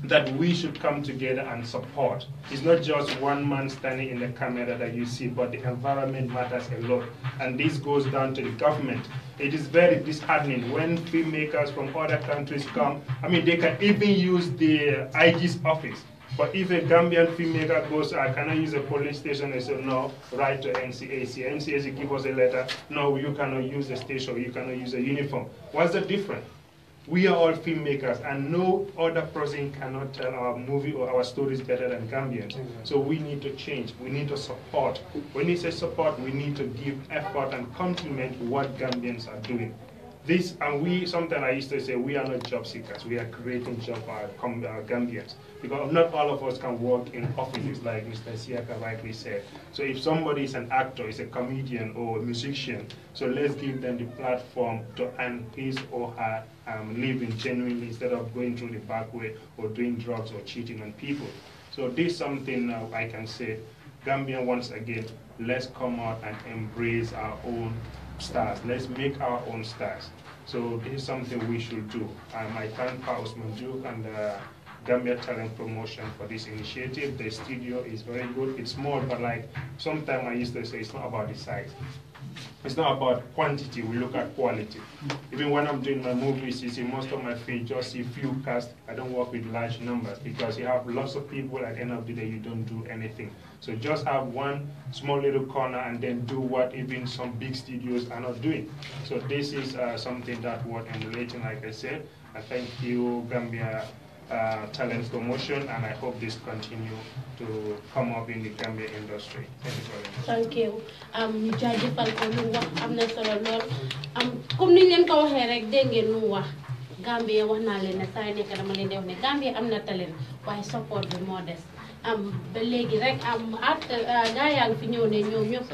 that we should come together and support. It's not just one man standing in the camera that you see, but the environment matters a lot. And this goes down to the government. It is very disheartening when filmmakers from other countries come. They can even use the IG's office. But if a Gambian filmmaker goes, can I use a police station? They say, no, write to NCAC. NCAC give us a letter. No, you cannot use the station. You cannot use a uniform. What's the difference? We are all filmmakers, and no other person cannot tell our movie or our stories better than Gambians. So we need to change. We need to support. When we say support, we need to give effort and compliment what Gambians are doing. This, and sometimes I used to say, we are not job seekers. We are creating jobs for our Gambians. Because not all of us can work in offices, like Mr. Siaka rightly said. So if somebody is an actor, is a comedian or a musician, so let's give them the platform to earn his or her living genuinely, instead of going through the back way or doing drugs or cheating on people. So this is something I can say, Gambia, once again, let's come out and embrace our own stars. Let's make our own stars. So this is something we should do. I thank Pa Usman Juk and Gambia Talent Promotion for this initiative. The studio is very good. It's small, but like sometimes I used to say, it's not about the size. It's not about quantity, we look at quality. Even when I'm doing my movies, you see most of my feed, just see few cast. I don't work with large numbers, because you have lots of people, at the end of the day, you don't do anything. So just have one small little corner and then do what even some big studios are not doing. So this is something that we're emulating, like I said. I thank you, Gambia Talent Promotion, and I hope this continue to come up in the Gambia industry. Thank you very much. Thank you. ñu jaajëfal ko lu wax am na solo lool comme niñ leen ko waxee rek dégg ngeen lu wax Gambia wax naa leen ne saa yu nekk dama leen di wax ne Gambia am na talent waaye support bi moo des ba léegi rek gaa yaa ngi fi ñëw ne ñoom ñëpp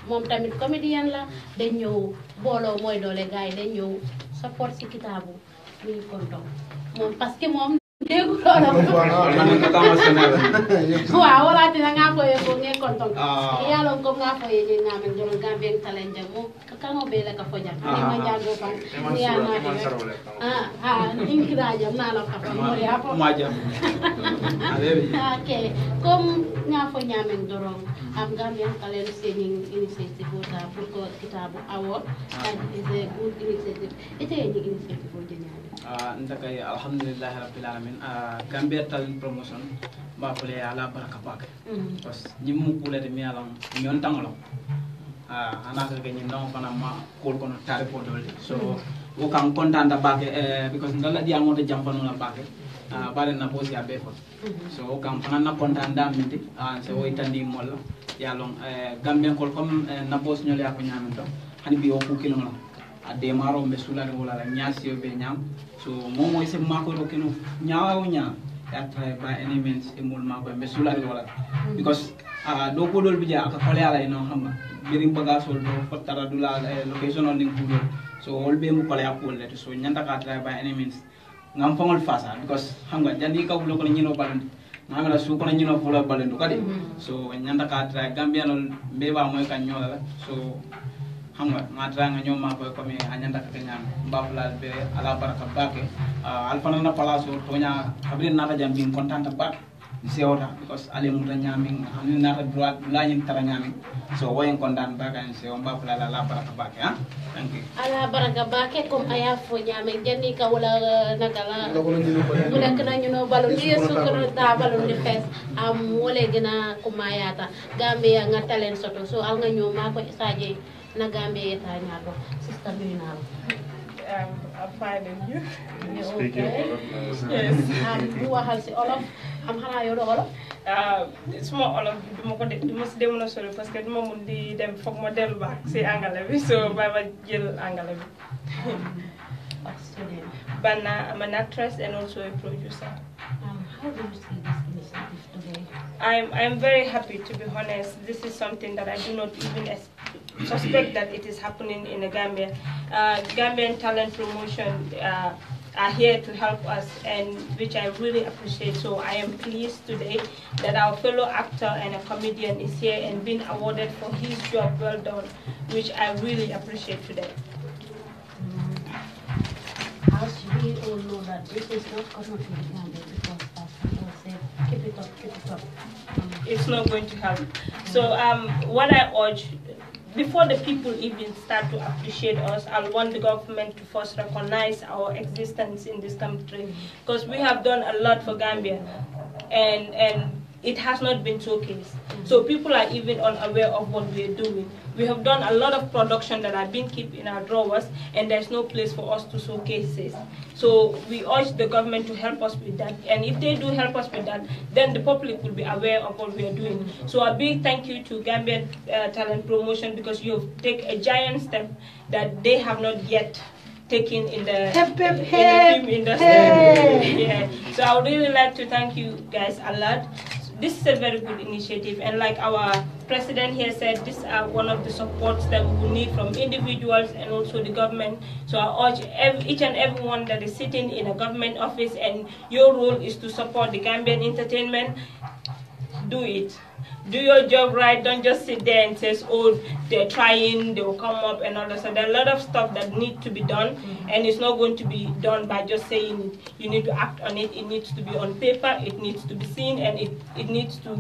moom tamit comédien la dañ ñëw booloo mooy doole gaa yi dañ ñëw support si Kitabu muy kontaan moom parce que moom déggu loolu waaw wala tina nga foye ko nge konton yalo ko nga foye je ngamen joro Gambian talent mo kano be la ka foja ani ma jago fa ni ana inkira jam na la ka fa mo ya fa ma jam okay comme nga fo nyamen joro Gambian talent singing initiative pour ko Kitabu award, and is a good initiative. Ite ni initiative for jenyali ndakay alhamdulillah rabbil alamin Gambia Talent Promotion ba fole ala baraka bake parce ñimu kulete mi alam ñon tangalo anaka ke ñi non fana ma kol kono tare ko dole so o kan kontanta bake because ndala di amoto jampano la bake bare na bosi abe fa so o kan fana na kontanta mindi so o itandi molla yalon Gambia kol comme na boss ñol ya ko ñaminto hani bi o ku kilo la ade maro be sulare wala la nyasi be nyam so momo ise mako ro kino nyaawo nya ya try by any means e mul mako be sulare wala because do ko dol bija aka xole ala no xamba birim baga sol do fatara dula location on ning kudo so all be mu xole apol let so nyanda ka try by any means ngam fangol fasa because xanga jandi ka wulo ko nyino balandi ngamela su ko nyino fulo balandi kadi so nyanda ka try Gambian be ba moy kan nyola so xam nga ngatra nga ñoo ma ko comme anyanda ka ñaan mbafulal be ala baraka bake alfana na palaso to nya habrin nata jam bin contenta bak sewta because ale muta ñamin hamni nata droit lañin tara ñamin so woyen kondan baka en sew mbafulal ala baraka bake ha thank you ala baraka bake comme aya fo ñamin janni ka wala nakala mu nek na ñu no balu di yesu ko ta balu di fess am wole gina ko mayata Gambia nga talent soto so al nga ñoo ma ko isaje na Gambia ta ñaado sister bi na I'm fine and you? Speaking yes. Bu waxal ci olof am xana yow do olof suma olof duma ko duma ci dem na solo parce que duma mun di dem fokk ma delu back ci anglais bi so ba jël anglais bi but I'm an actress and also a producer. How do you see this initiative today? I'm very happy, to be honest. This is something that I do not even suspect that it is happening in the Gambia. Gambian talent promotion are here to help us, and which I really appreciate. So I am pleased today that our fellow actor and a comedian is here and being awarded for his job well done, which I really appreciate today. As we all know that this is not common to the Gambia because as people say, keep it up. It's not going to help. So what I urge, before the people even start to appreciate us, I want the government to first recognize our existence in this country, because we have done a lot for Gambia, and it has not been showcased. So people are even unaware of what we are doing. We have done a lot of production that have been kept in our drawers, and there's no place for us to showcase this. So we urge the government to help us with that. And if they do help us with that, then the public will be aware of what we are doing. So a big thank you to Gambian Talent Promotion, because you have taken a giant step that they have not yet taken in the film industry. Yeah. So I would really like to thank you guys a lot. This is a very good initiative, and like our president here said, these are one of the supports that we will need from individuals and also the government. So I urge each and everyone that is sitting in a government office and your role is to support the Gambian entertainment, do it. Do your job right. Don't just sit there and say, oh, they're trying, they will come up and all that. So there are a lot of stuff that need to be done, and it's not going to be done by just saying it. You need to act on it. It needs to be on paper. It needs to be seen, and it needs to,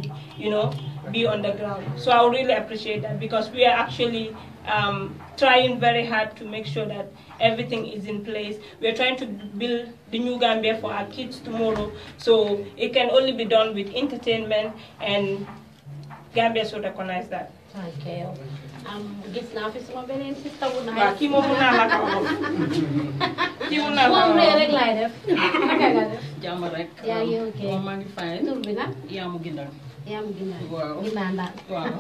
be on the ground. So I really appreciate that, because we are actually trying very hard to make sure that everything is in place. We are trying to build the new Gambia for our kids tomorrow. So it can only be done with entertainment, and Gambia should recognize that. Okay. Gis naa fi sama beneen sister bu naay. Waaw kii moom mun naa la ko wax. Kii mun naa la ko wax. Moom rek laay def. Naka nga def. Jàmm rek. Yaa ngi ok. Moom maa ngi fine. Tur bi nag. Yaamu Gindal. Yaamu Gindal. Waaw. Gindal. Waaw.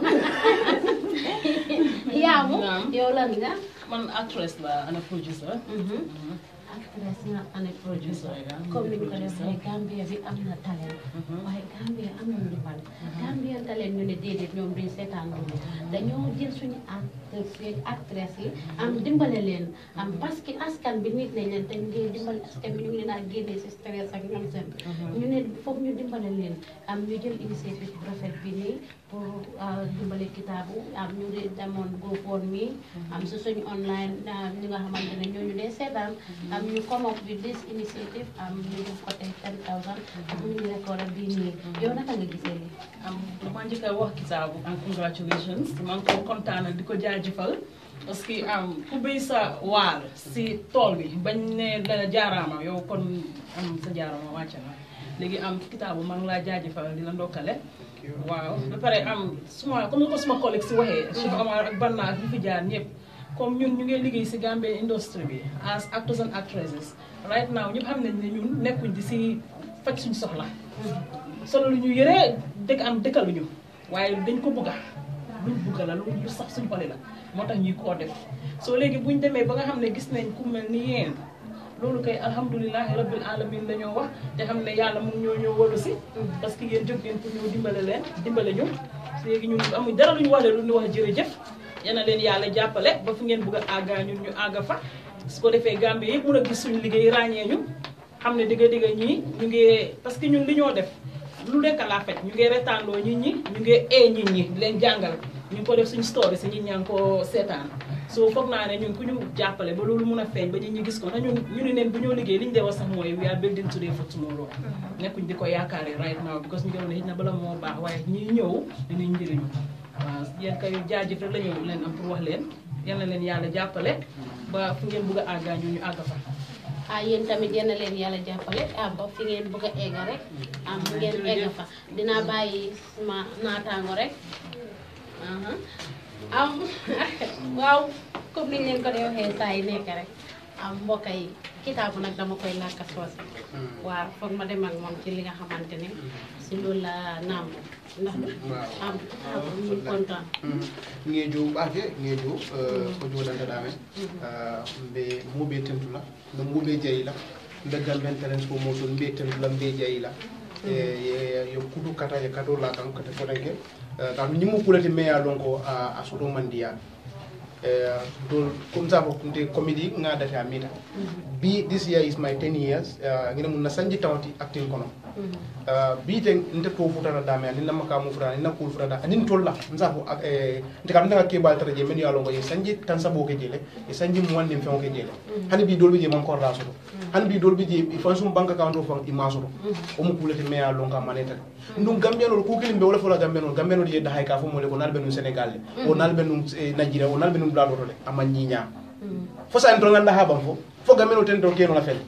Yaamu. Yow lan nga. Man actress la and a producer. Actress nga and a producer. Comme ni ñu ko defee Gambia bi am na talent. waaye Gambia am na ndimbal. Gambia talent ñu ne déedéet ñoom duñ seetaan loolu. dañoo jël suñu actrices yi dimbale leen parce que askan bi nit nañ leen te ñu ngi dimbale askan bi ñu ngi leen a génnee si stress ak ñoom seen. ñu ne foog ñu dimbale leen ñu jël initiative bu rafet bi nii pour dimbale Kitabu ñu ngi demoon GoFundMe si suñu online ñi nga xamante ne ñooñu dee seetaan ñu come up with this initiative ñu def ko tey 10,000 ak ñu ngi record bii nii yow naka nga gisee lii. Dama njëkk a wax Kitabu and congratulations maa ngi ko kontaan di ko jaajëfal parce que ku béy sa waar si tool bi bañ ne la jaaraama yow kon sa jaaraama wàcc na léegi Kitabu maa ngi laa jaajëfal di la ndokkale. Waaw ba pare comme ko suma collègue si waxee Cheikh Omar ak Banna ak ñu fi jaar ñëpp comme ñun ñu ngi liggéey si Gambian industry bi as actors and actresses right now ñëpp xam nañ ne ñun nekkuñ di si faj suñu soxla solo lu ñu yëree dëkkaluñu waaye dañ ko bëgga luñ bëgga la lu sax suñu xoli la moo tax ñuy koo def soo léegi buñ demee ba nga xam ne gis nañ ku mel ni yéen loolu kay alhamdulilahi rabbil alamin dañoo wax te xam ne yàlla mu ngi ñoo wóolu si parce que yéen jóg ngeen pour ñëw dimbale ñu léegi ñun amuñ dara luñu wax lu ñu wax jërëjëf yal na leen yàlla jàppale ba fu ngeen bëgg a àgga ñun ñu àgga fa su ko defee Gambie yëpp mën a gis suñu liggéey ràññee ñu xam ne digga ñii ñu ngi parce que ñun li ñoo def lu nekk laa fekk ñu ngi retaandoo nit ñi ñu ngi nit ñi leen jàngal ñu ko def suñu story si nit ñaa ngi ko seetaan so foog naa ne ñun ku ñu jàppale ba loolu mun a feeñ ba ñu gis ko na ñun ñu ne neen bu ñoo liggéey li ñu dee wax sax mooy we are building today for tomorrow nekkuñ di ko yaakaare right now because ñu ngi ne xëy na bala moo baax waaye ñii ñëw dinañ njëriñu waaw yéen kay jaajëf rek la ñëw leen am pour wax leen yal na leen yàlla jàppale ba fu ngeen bëgg a àggaa ñu àgg fa yéen tamit yéen a leen yàlla jàppale ba fi ngeen bëgg a egga rek ngeen egga fa dinaa bàyyi sama naataango rek waaw comme niñ leen ko dee waxee saa yi nekk rek mbokk yi Kitabu nag dama koy làkk soose waaw foog ma dem ak moom ci li nga xamante ne si loolu la naam ndax ñu kontaan ngejo ɓaake ngejo ko joɗanteɗa men mbe muɓe tentula no muɓe jeyila mbe Gambian Talents Promotion mbe tentula mbe jeyila yo kudu kata e kato la kam kata fotanke kam ñimmu kulati meya lon ko a soto mandiya dol comme ça ko nte comédie ngadate a mita bi this year is my 10 years ngina mun na sanji tawti acting kono bi ten nte to futata dame ani namma ka mu futata ni nakul futata ani tolla nzako nte kam nga ke bal tara je men yalo ngo ye sanji tan sabo ke jele e sanji mu wande fon ke jele hani bi dolbi je man ko raso hani bi dolbi je fon sum bank account o fon imaso o mu kulati me yalo nga maneta ndum gambiano ko kilimbe wala fola gambiano ye da hay ka fo mo le ko nalbe no Senegal o nalbe no Nigeria o nalbe no blado to le amanyinya fo sa en to nganda ha bam fo gambiano ten to keno la fel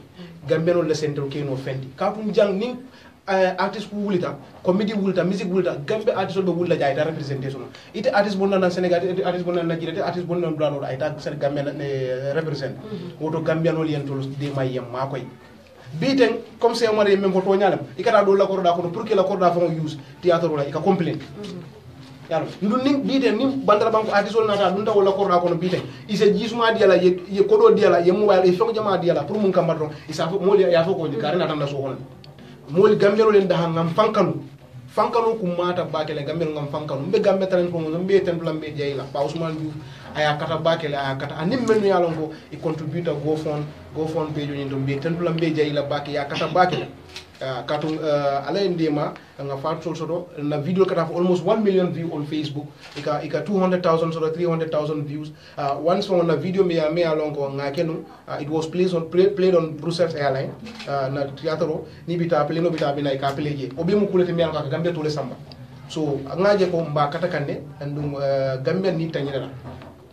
gambiano le sentro keno fendi ka tum jang ni artist ku wulita comedy wulita music wulita gambe artist be wulita jay ta representation ite artist bonna nan Senegal ite artist bonna Nigeria ite artist bonna blado ay ta sen gambe represent woto gambiano li en to de mayem makoy biten comme c'est mari même photo nyalam ikata do la korda ko pour que la korda fa use théâtre la ika complain yalo ndun ning biten nim bandara banko artist wol nata dun taw la korda ko biten ise jisuma diala ye kodo diala ye mo wala fo jama diala pour mun kamadron isa fo moli ya fo ko di karina tan da so hono moli gambero len da ngam fankanu ku mata bakele gambero ngam fankanu be gambe tan ko mo be tan lambe jeyla pa Ousmane Diouf aya kata bakele aya kata anim menu yalo ngo e contribute go fond be joni to be tan lambe jeyla bake ya kata bakele katum ala ndema nga fatu soto na video kata for almost 1 million view on Facebook ika 200,000 soto 300,000 views once on a video me alongo nga kenu it was played on Brussels Airline na teatro ni bita pleno bita bina ika pleje obi mu kulete me alongo gambe tole samba so ngaje ko mba kata kande andum gambe ni tanyira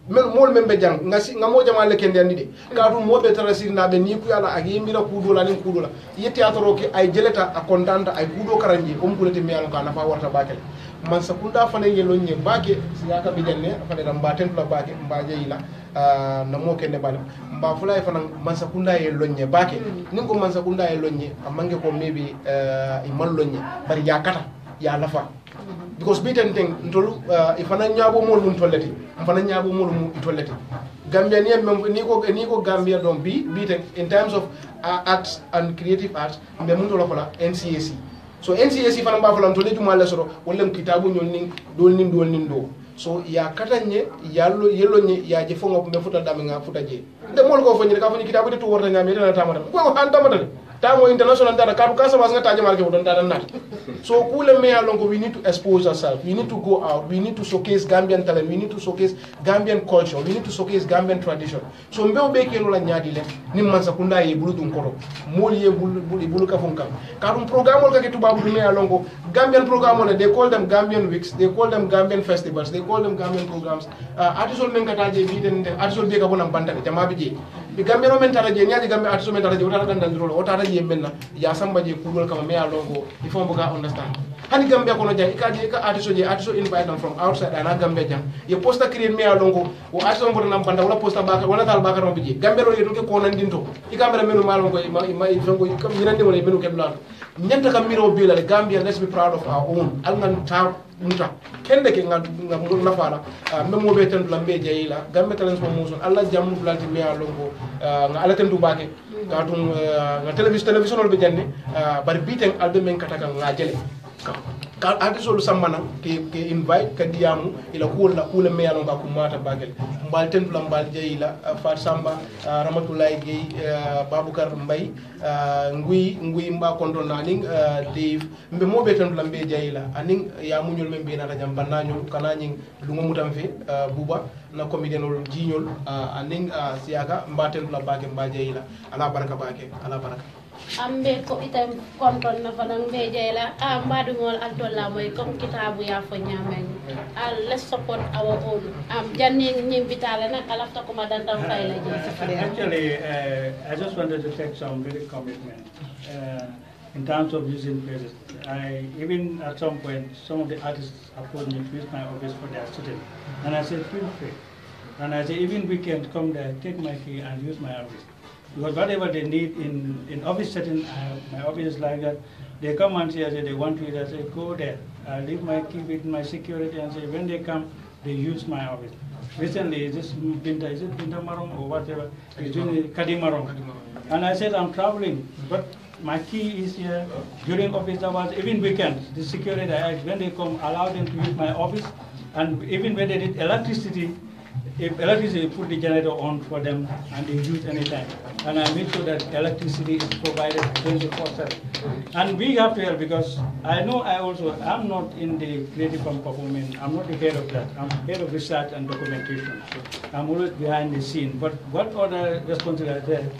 men mol membe jang ngasi ngamo jama le kende andi de kadu mobe tarasir na be ni ku yala ak yimira kudola nin kudola yetti atoro ke ay jeleta a kontanta ay kudo karanji om kulete mi yalla kana fa warta bakele man sakunda fane yelo nye bake siyaka be janne fane dam baten la bake mba jeyila na mo kende bal mba fulay fana man sakunda yelo nye bake nin ko man sakunda yelo nye amange ko maybe e man lonye bari yakata ya lafa because biten thing ntolu ifana nyabo mo dum tolleti ifana nyabo mo dum tolleti Gambia ni ko Gambia don biten in terms of arts and creative arts be mun tolo fala NCAC so NCAC fana ba fala to leju mala soro wala kitabu nyon ning dol do so ya katanye yallo yelonye ya je fongo be futa dame nga futa je de mol ko fonni ka fonni kitabu de to worta ngami dana tamata ko han tamata tamo international data kadu kasa was ngata jamal ke don data nat so kule me alongo we need to expose ourselves, we need to go out, we need to showcase Gambian talent, we need to showcase Gambian culture, we need to showcase Gambian tradition. So mbeo beke no la nyadi le ni mansa kunda ye bulu dun koro moli ye bulu ka fonka karum program ol ka ke tubabu me alongo Gambian program they call them Gambian weeks, they call them Gambian festivals, they call them Gambian programs. Artisol men kata je biden artisol be ka bonam banda jama bi je bi Gambian men tara je nyadi Gambian artisol men tara je wala dan rolo o tara je menna ya samba je kulol kama me alongo ifo mbuga understand hani Gambia kono jang ikaje ka artiso invite them from outside ana Gambia jang ye posta create me alongo o artiso mboto nam banda wala posta baka wala tal baka no bije Gambia ro yeto ke ko nan dinto ikamera menu malongo ma fango kam minande wala menu kebla nyanta kam miro bila le Gambia, let's be proud of our own alngan ta muta kende ke ngam nafala memo be tan lambe jeyila Gambian Talents Promotion alla jamu blanti me alongo nga ala tentu bake katum nga television be janne bari biten albe men kataka nga jele artist olu sambana ke invite ka diamu ila kula me yalon ka kumata bagel mbal tentula mbal jeyila fat samba ramatulay gey babukar mbay ngui mba kondo naning dave mbe mobe tentula mbe jeyila aning ya munyol men be nata jam bannañol kanani lungo mutam fe buba na comedian ol jiñol aning siaka mba tentula bake mba jeyila ala baraka bake ala baraka ambe ko itam konton na fa nang beje la mbadu ngol altola moy comme kitabu ya fo nyamen let's support our own janni nyim bitala nak ala to ko madan tam fay la je actually I just wanted to take some really commitment in terms of using phrases. Even at some point some of the artists approached me to use my office for their students, and I said feel free, and I said even weekend come there, take my key and use my office. Because whatever they need in office setting, my office is like that. They come and say, they want to eat, I say, go there. I leave my key with my security and say, when they come, they use my office. Recently, is it Binta Marong or whatever? It's doing Kadimarong. And I said, I'm traveling, but my key is here during office hours, even weekends. The security, when they come, allow them to use my office. And even when they need electricity, if electricity, put the generator on for them and they use anytime. And I make sure that electricity is provided 24/7. And we have to help because I know I'm not in the creative and performance. I'm not the head of that. I'm head of research and documentation. I'm always behind the scene. But what other responsibilities are there?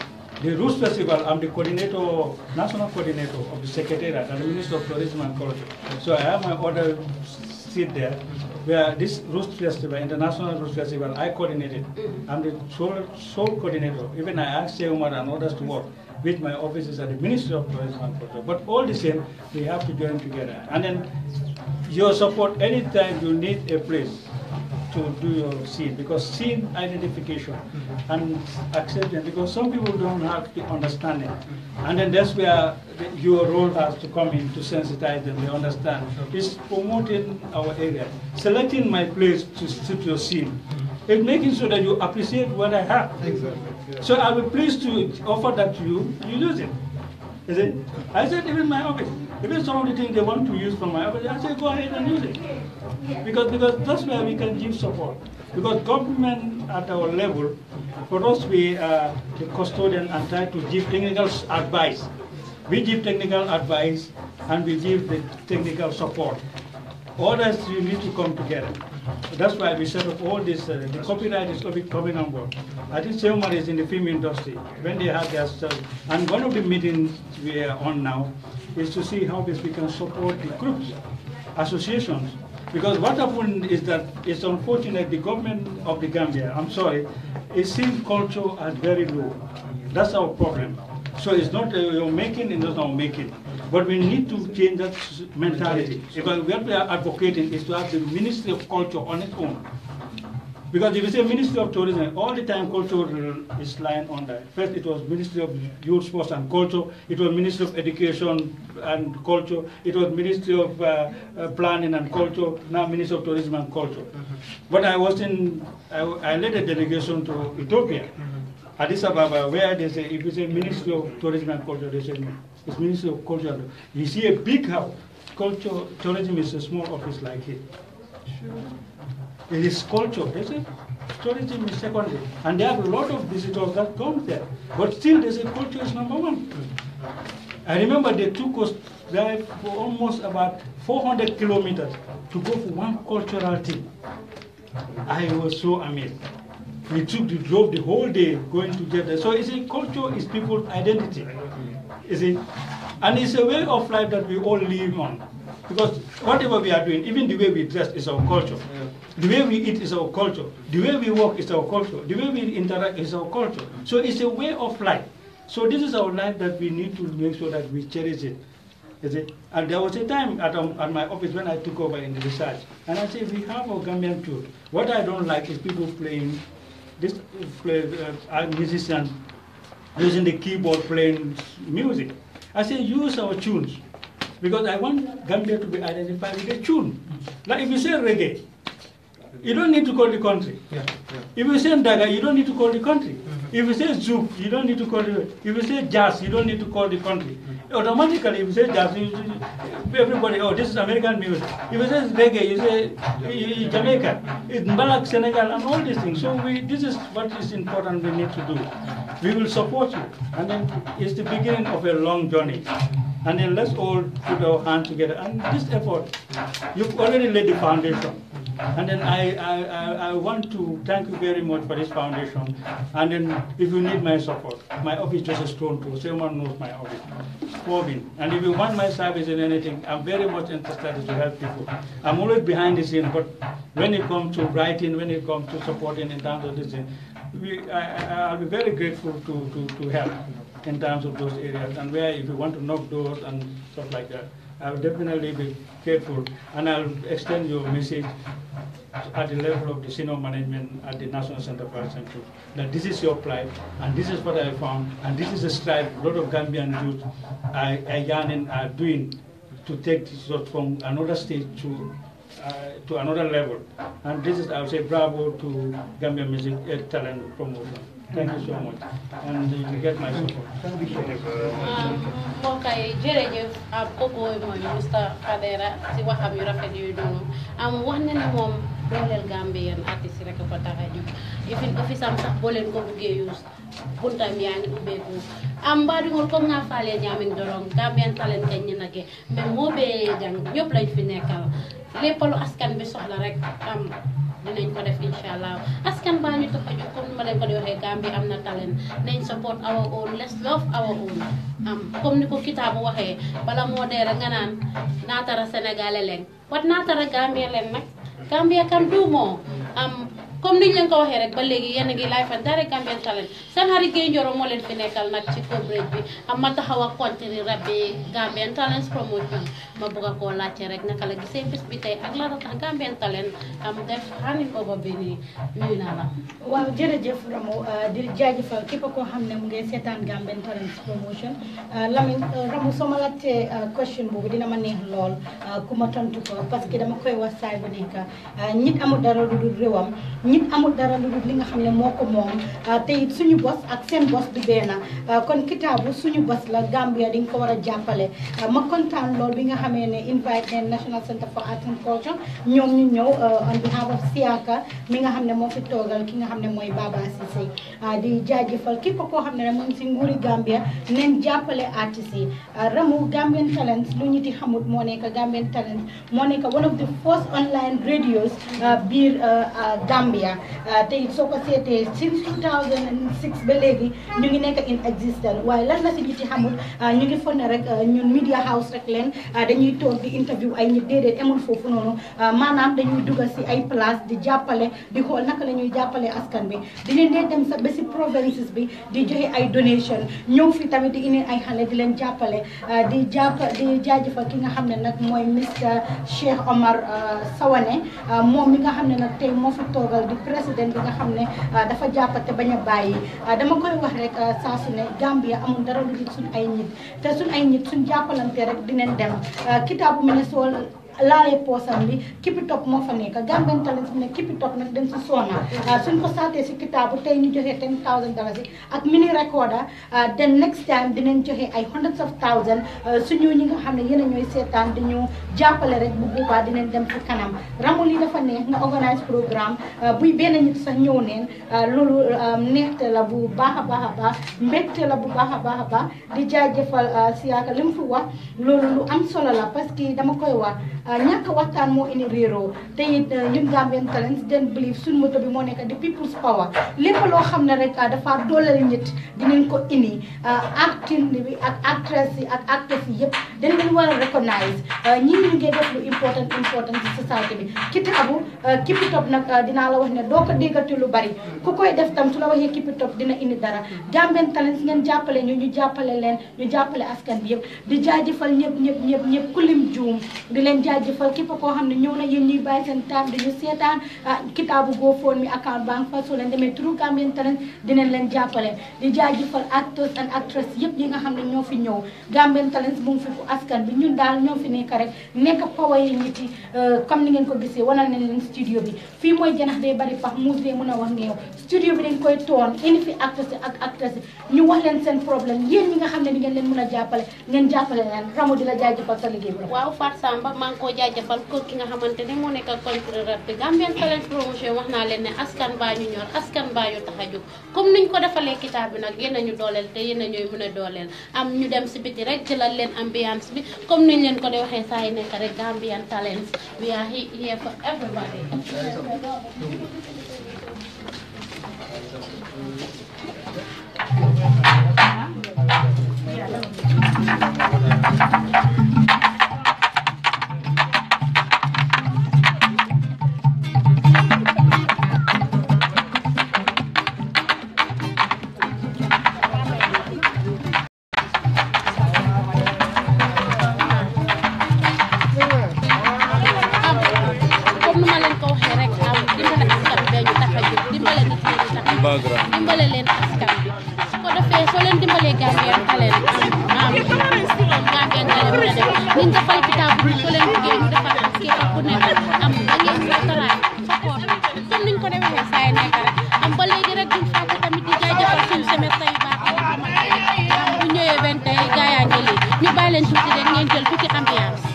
The Roots Festival, I'm the coordinator, national coordinator of the Secretariat and the Minister of Tourism and Culture. So I have my other seat there, where this Roots Festival, International Roots Festival, I coordinated. I'm the sole coordinator. Even I asked Umar and others to work with my offices at the Ministry of Tourism and Culture. But all the same, we have to join together. And then your support anytime you need a place to do your scene, because scene identification and acceptance, because some people don't have the understanding. And then that's where your role has to come in to sensitize them, they understand. It's promoting our area, selecting my place to suit your scene. It's making sure that you appreciate what I have. Exactly. Yeah. So I will please to offer that to you, you use it. Is it? I said even my office, even some of the things they want to use from my office, I say go ahead and use it. Because that's where we can give support. Because government at our level, for us we are the custodian and try to give technical advice. We give technical advice and we give the technical support. Others, you need to come together. So that's why we set up all this, the copyright is coming on board. I think Seumar is in the film industry. When they have their stuff, and one of the meetings we are on now is to see how best we can support the groups, associations. Because what happened is that it's unfortunate the government of the Gambia, I'm sorry, is seeing culture as very low. That's our problem. So it's not you're making, it's not making. But we need to change that mentality. Because what we are advocating is to have the Ministry of Culture on its own. Because if you say Ministry of Tourism, all the time culture is lying on that. First it was Ministry of Youth, Sports and Culture, it was Ministry of Education and Culture, it was Ministry of Planning and Culture, now Ministry of Tourism and Culture. But I led a delegation to Ethiopia, Addis Ababa, where they say, if you say Ministry of Tourism and Culture, they say no, it's Ministry of Culture. You see a big house, culture, tourism is a small office like it. It is culture, they say tourism is secondary. And they have a lot of visitors that come there. But still they say culture is number one. I remember they took us drive for almost about 400 kilometers to go for one cultural thing. I was so amazed. We drove the whole day going together. So it's a culture is people's identity. Is it? And it's a way of life that we all live on. Because whatever we are doing, even the way we dress is our culture. The way we eat is our culture. The way we work is our culture. The way we interact is our culture. So it's a way of life. So this is our life that we need to make sure that we cherish it. Is it? And there was a time at my office when I took over in the research, and I said, we have a Gambian tool. What I don't like is people playing, musicians using the keyboard playing music. I say, use our tunes. Because I want Gambia to be identified with a tune. Like if you say reggae, you don't need to call the country. If you say Daga, you don't need to call the country. If you say zouk, you don't need to call it. If you say jazz, you don't need to call the country. Automatically, if you say jazz, everybody, oh, this is American music. If you say reggae, you say Jamaica, it's Malak, Senegal, and all these things. So this is what is important we need to do. We will support you. And then it's the beginning of a long journey. And then let's all put our hands together. And this effort, you've already laid the foundation. And then I want to thank you very much for this foundation. And then if you need my support, my office just a stone throw. Someone knows my office. And if you want my service in anything, I'm very much interested to help people. I'm always behind the scene, but when it comes to writing, when it comes to supporting in terms of this thing, I'll be very grateful to help in terms of those areas. And where if you want to knock doors and stuff like that, I'll definitely be careful, and I'll extend your message at the level of the senior management at the National Center for Arts and Culture, that this is your plight, and this is what I found, and this is a strive a lot of Gambian youth are doing to take this from another stage to another level. And this is, I would say, bravo to Gambian Music Talent Promotion. Thank you so much, and you get my support. Okay, jërëjëf kooku mooy Mr Fadera si waxam yu rafet yooyu noonu wax na ne moom dooleel Gambian artiste rek ko tax a jóg ifin office am sax boo leen ko buggee use buntam yaa ngi ubbeeku mbaɗugol comme nga faale ñaamin dorong Gambian Talent kañ ñi nage mais moo bee jàng ñëpp lañ fi nekkal lépp lu askan bi soxla rek dinañ ko def inshallah askan baa ñu tax a jóg comme ma leen ko di waxee Gambie am na talent nañ support our own, let's love our own. Comme ni ko Kitabu waxee bala moo dee rek nga naan naatara Sénégalais leen wat naatara Gambie leen nag Gambia can do more. Comme niñ leen ko waxee rek ba léegi yéen a ngi live and direct Gambian Talent seen xarit Gueye Njoro moo leen fi nekkal nag ci coverage bi ma taxaw a continuer rabbi Gambian Talents Promotion ma bëgg a koo laajte rek naka la gisee bés bi tey ak la tax Gambian Talent def handing over bi nii nuyu naa la. waaw jërëjëf Ramo di jaajëfal képp koo xam ne mu ngi seetaan Gambian Talents Promotion Lamine Ramo soo ma laajtee question boobu dina ma neex lool ku ma tontu ko parce que dama koy wax saay bu nekk nit amul dara lu dul réewam nit amul dara lu dul li nga xam ne moo ko moom te it suñu bos ak seen bos du benn kon Kitabu suñu bos la Gambia di nga ko war a jàppale ma kontaan lool bi nga xamee ne invite ne National Center for Arts and Culture ñoom ñu ñëw on behalf of Siaka mi nga xam ne moo fi toogal ki nga xam ne mooy Baba Cissé di jaajëfal képp koo xam ne mu ngi si nguuri Gambia neen jàppale artistes yi Ramu Gambian Talents lu ñiti xamut moo nekk Gambian Talents moo nekk one of the first online radios biir Gambia te it soo ko seetee since 2006 ba léegi ñu ngi nekk in existence waaye lan la si ñiti xamut ñu ngi foog ne rek ñun media house rek leen dañuy toog di interview ay nit déedéet amul foofu noonu maanaam dañuy dugal si ay place di jàppale di xool naka la ñuy jàppale askan bi dinañ dee dem sa ba si provinces bi di joxe ay donation ñëw fi tamit di indi ay xale di leen jàppale di jaajëfal ki nga xam ne nag mooy Mr Cheikh Omar Sawane moom mi nga xam ne nag tey moo fi toogal di président bi nga xam ne dafa jàppate bañ a bàyyi dama koy wax rek saa su ne Gambia amul dara lu dul suñ ay nit te suñ ay nit suñ jàppalante rek dinañ dem Kitabu mi ne soo laalee poosam bi Keep It Up moo fa nekk Gambian Talents bi ne Keep It Up nag dañ si soona suñ ko saatee si Kitabu tey ñu joxe $10,000 ak mini recorder then next time dinañ joxe ay hundreds of thousands suñu ñi nga xam ne yéen a ñooy seetaan di ñu jàppale rek bu boobaa dinañ dem ci kanam Ramu li dafa neex nga organise programme buy benn nit sax ñëw neen loolu neexte la bu baax a baax a baax mbégte la bu baax a baax a baax di jaajëfal Siaka li mu fi wax loolu lu am solo la parce que dama koy wax ñàkk waxtaan moo indi réeroo te it ñun Gambian Talents den believe suñ moto bi moo nekk di people's power lépp loo xam ne rek dafa dooleel nit dinañ ko indi acting bi ak actress yi ak acteurs yi yëpp dañ leen war a recognize ñii ñu ngi def lu important ci société bi Kitabu Keep It Up nag dinaa la wax ne doo ko déggati lu bari ku koy def tam su la waxee Keep It Up dina indi dara Gambian Talents ngeen jàppale ñu jàppale leen ñu jàppale askan bi yëpp di jaajëfal ñëpp ku lim juum di leen jaajëfal képp koo xam ne ñëw na yéen ñuy bàyyi seen temps dañu seetaan Kitabu GoFundMe account bank fa soo leen demee True Gambian Talents dinañ leen jàppale di jaajëfal acteurs and actresses yëpp yi nga xam ne ñoo fi ñëw Gambian Talents mu ngi fi fu askan bi ñun daal ñoo fi nekk rek nekk power yi nit yi comme ni ngeen ko gisee wanal nañ leen studio bi fii mooy janax day bari pax muus day mën a wax ngeew studio bi dañ koy toon indi fi acteurs ak actresses ñu wax leen seen problème yéen ñi nga xam ne di ngeen leen mën a jàppale ngeen jàppale leen Ramo di la jaajëfal sa liggéey bi waaw Fatou Samba maa ngi koo jaajëfal ko ki nga xamante ne moo nekk contrôleur bi Gambian Talents Promotion wax naa leen ne askan baa ñu ñor askan baa ñu tax a jóg comme niñ ko defalee Kitabu nag yéen a ñu dooleel te yéen a ñooy mën a dooleel am ñu dem si biti rek jëlal leen ambiance bi comme niñ leen ko de waxee saa yi nekk rek Gambian Talents we are here for everybody. dimbale leen askan bi su ko defee soo leen dimbalee Gambian Talents Gambian Talents mën a def niñ defal Kitabu bi soo leen bëggee ñu defal ak képp ku nekk am da ngeen taraay support comme niñ ko dee waxee saa yi nekk rek ba léegi rek duñ fàtte tamit di jaajëfal suñu semestre yu baax yoo xamante ne bu ñëwee benn tey gaa yaa ngi lii ñu bàyyi leen tuuti rek ngeen jël tuuti ambiance.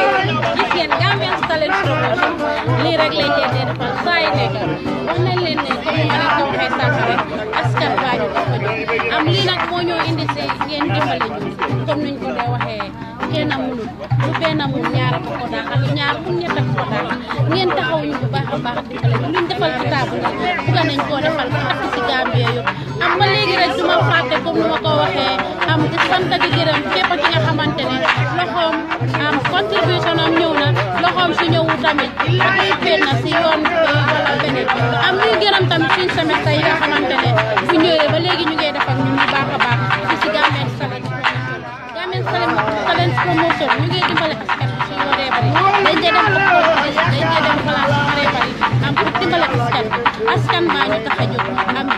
Gambian Talents Promotion lii rek lañ leen di defal saa yi nekk wax nañ leen ne comme ni ma leen ko waxee sànq rek askan baa ñu ko jóg am lii nag moo ñoo indi si ngeen dimbale ñu comme niñ ko dee waxee kenn munul lu benn mun ñaar ko ko daaxal lu ñaar mun ñett ko daaxal ngeen taxaw ñu bu baax a baax dimbale ñu luñ defal Kitabu nag bugga nañ koo defal ko ak si Gambie yëpp am ba léegi rek duma fàtte comme ni ma ko waxee am di sant di gërëm képp ki nga xamante ne loxoom am contribution am ñëw na loxoom su ñëwu tamit participer na si yoon wala beneen am ñuy gërëm tamit suñ semestre yi nga xamante ne askan baa ñu tax a jóg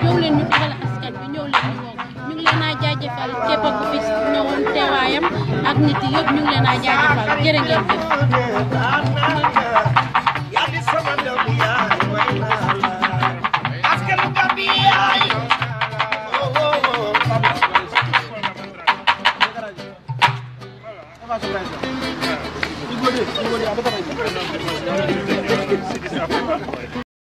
ñëw leen ñu digal askan bi ñëw leen ñu woo ñu ngi leen a jaajëfal képp ku fi ñëwoon teewaayam ak nit yi yëpp ñu ngi leen a jaajëfal jërë ngeen jëf. You go there.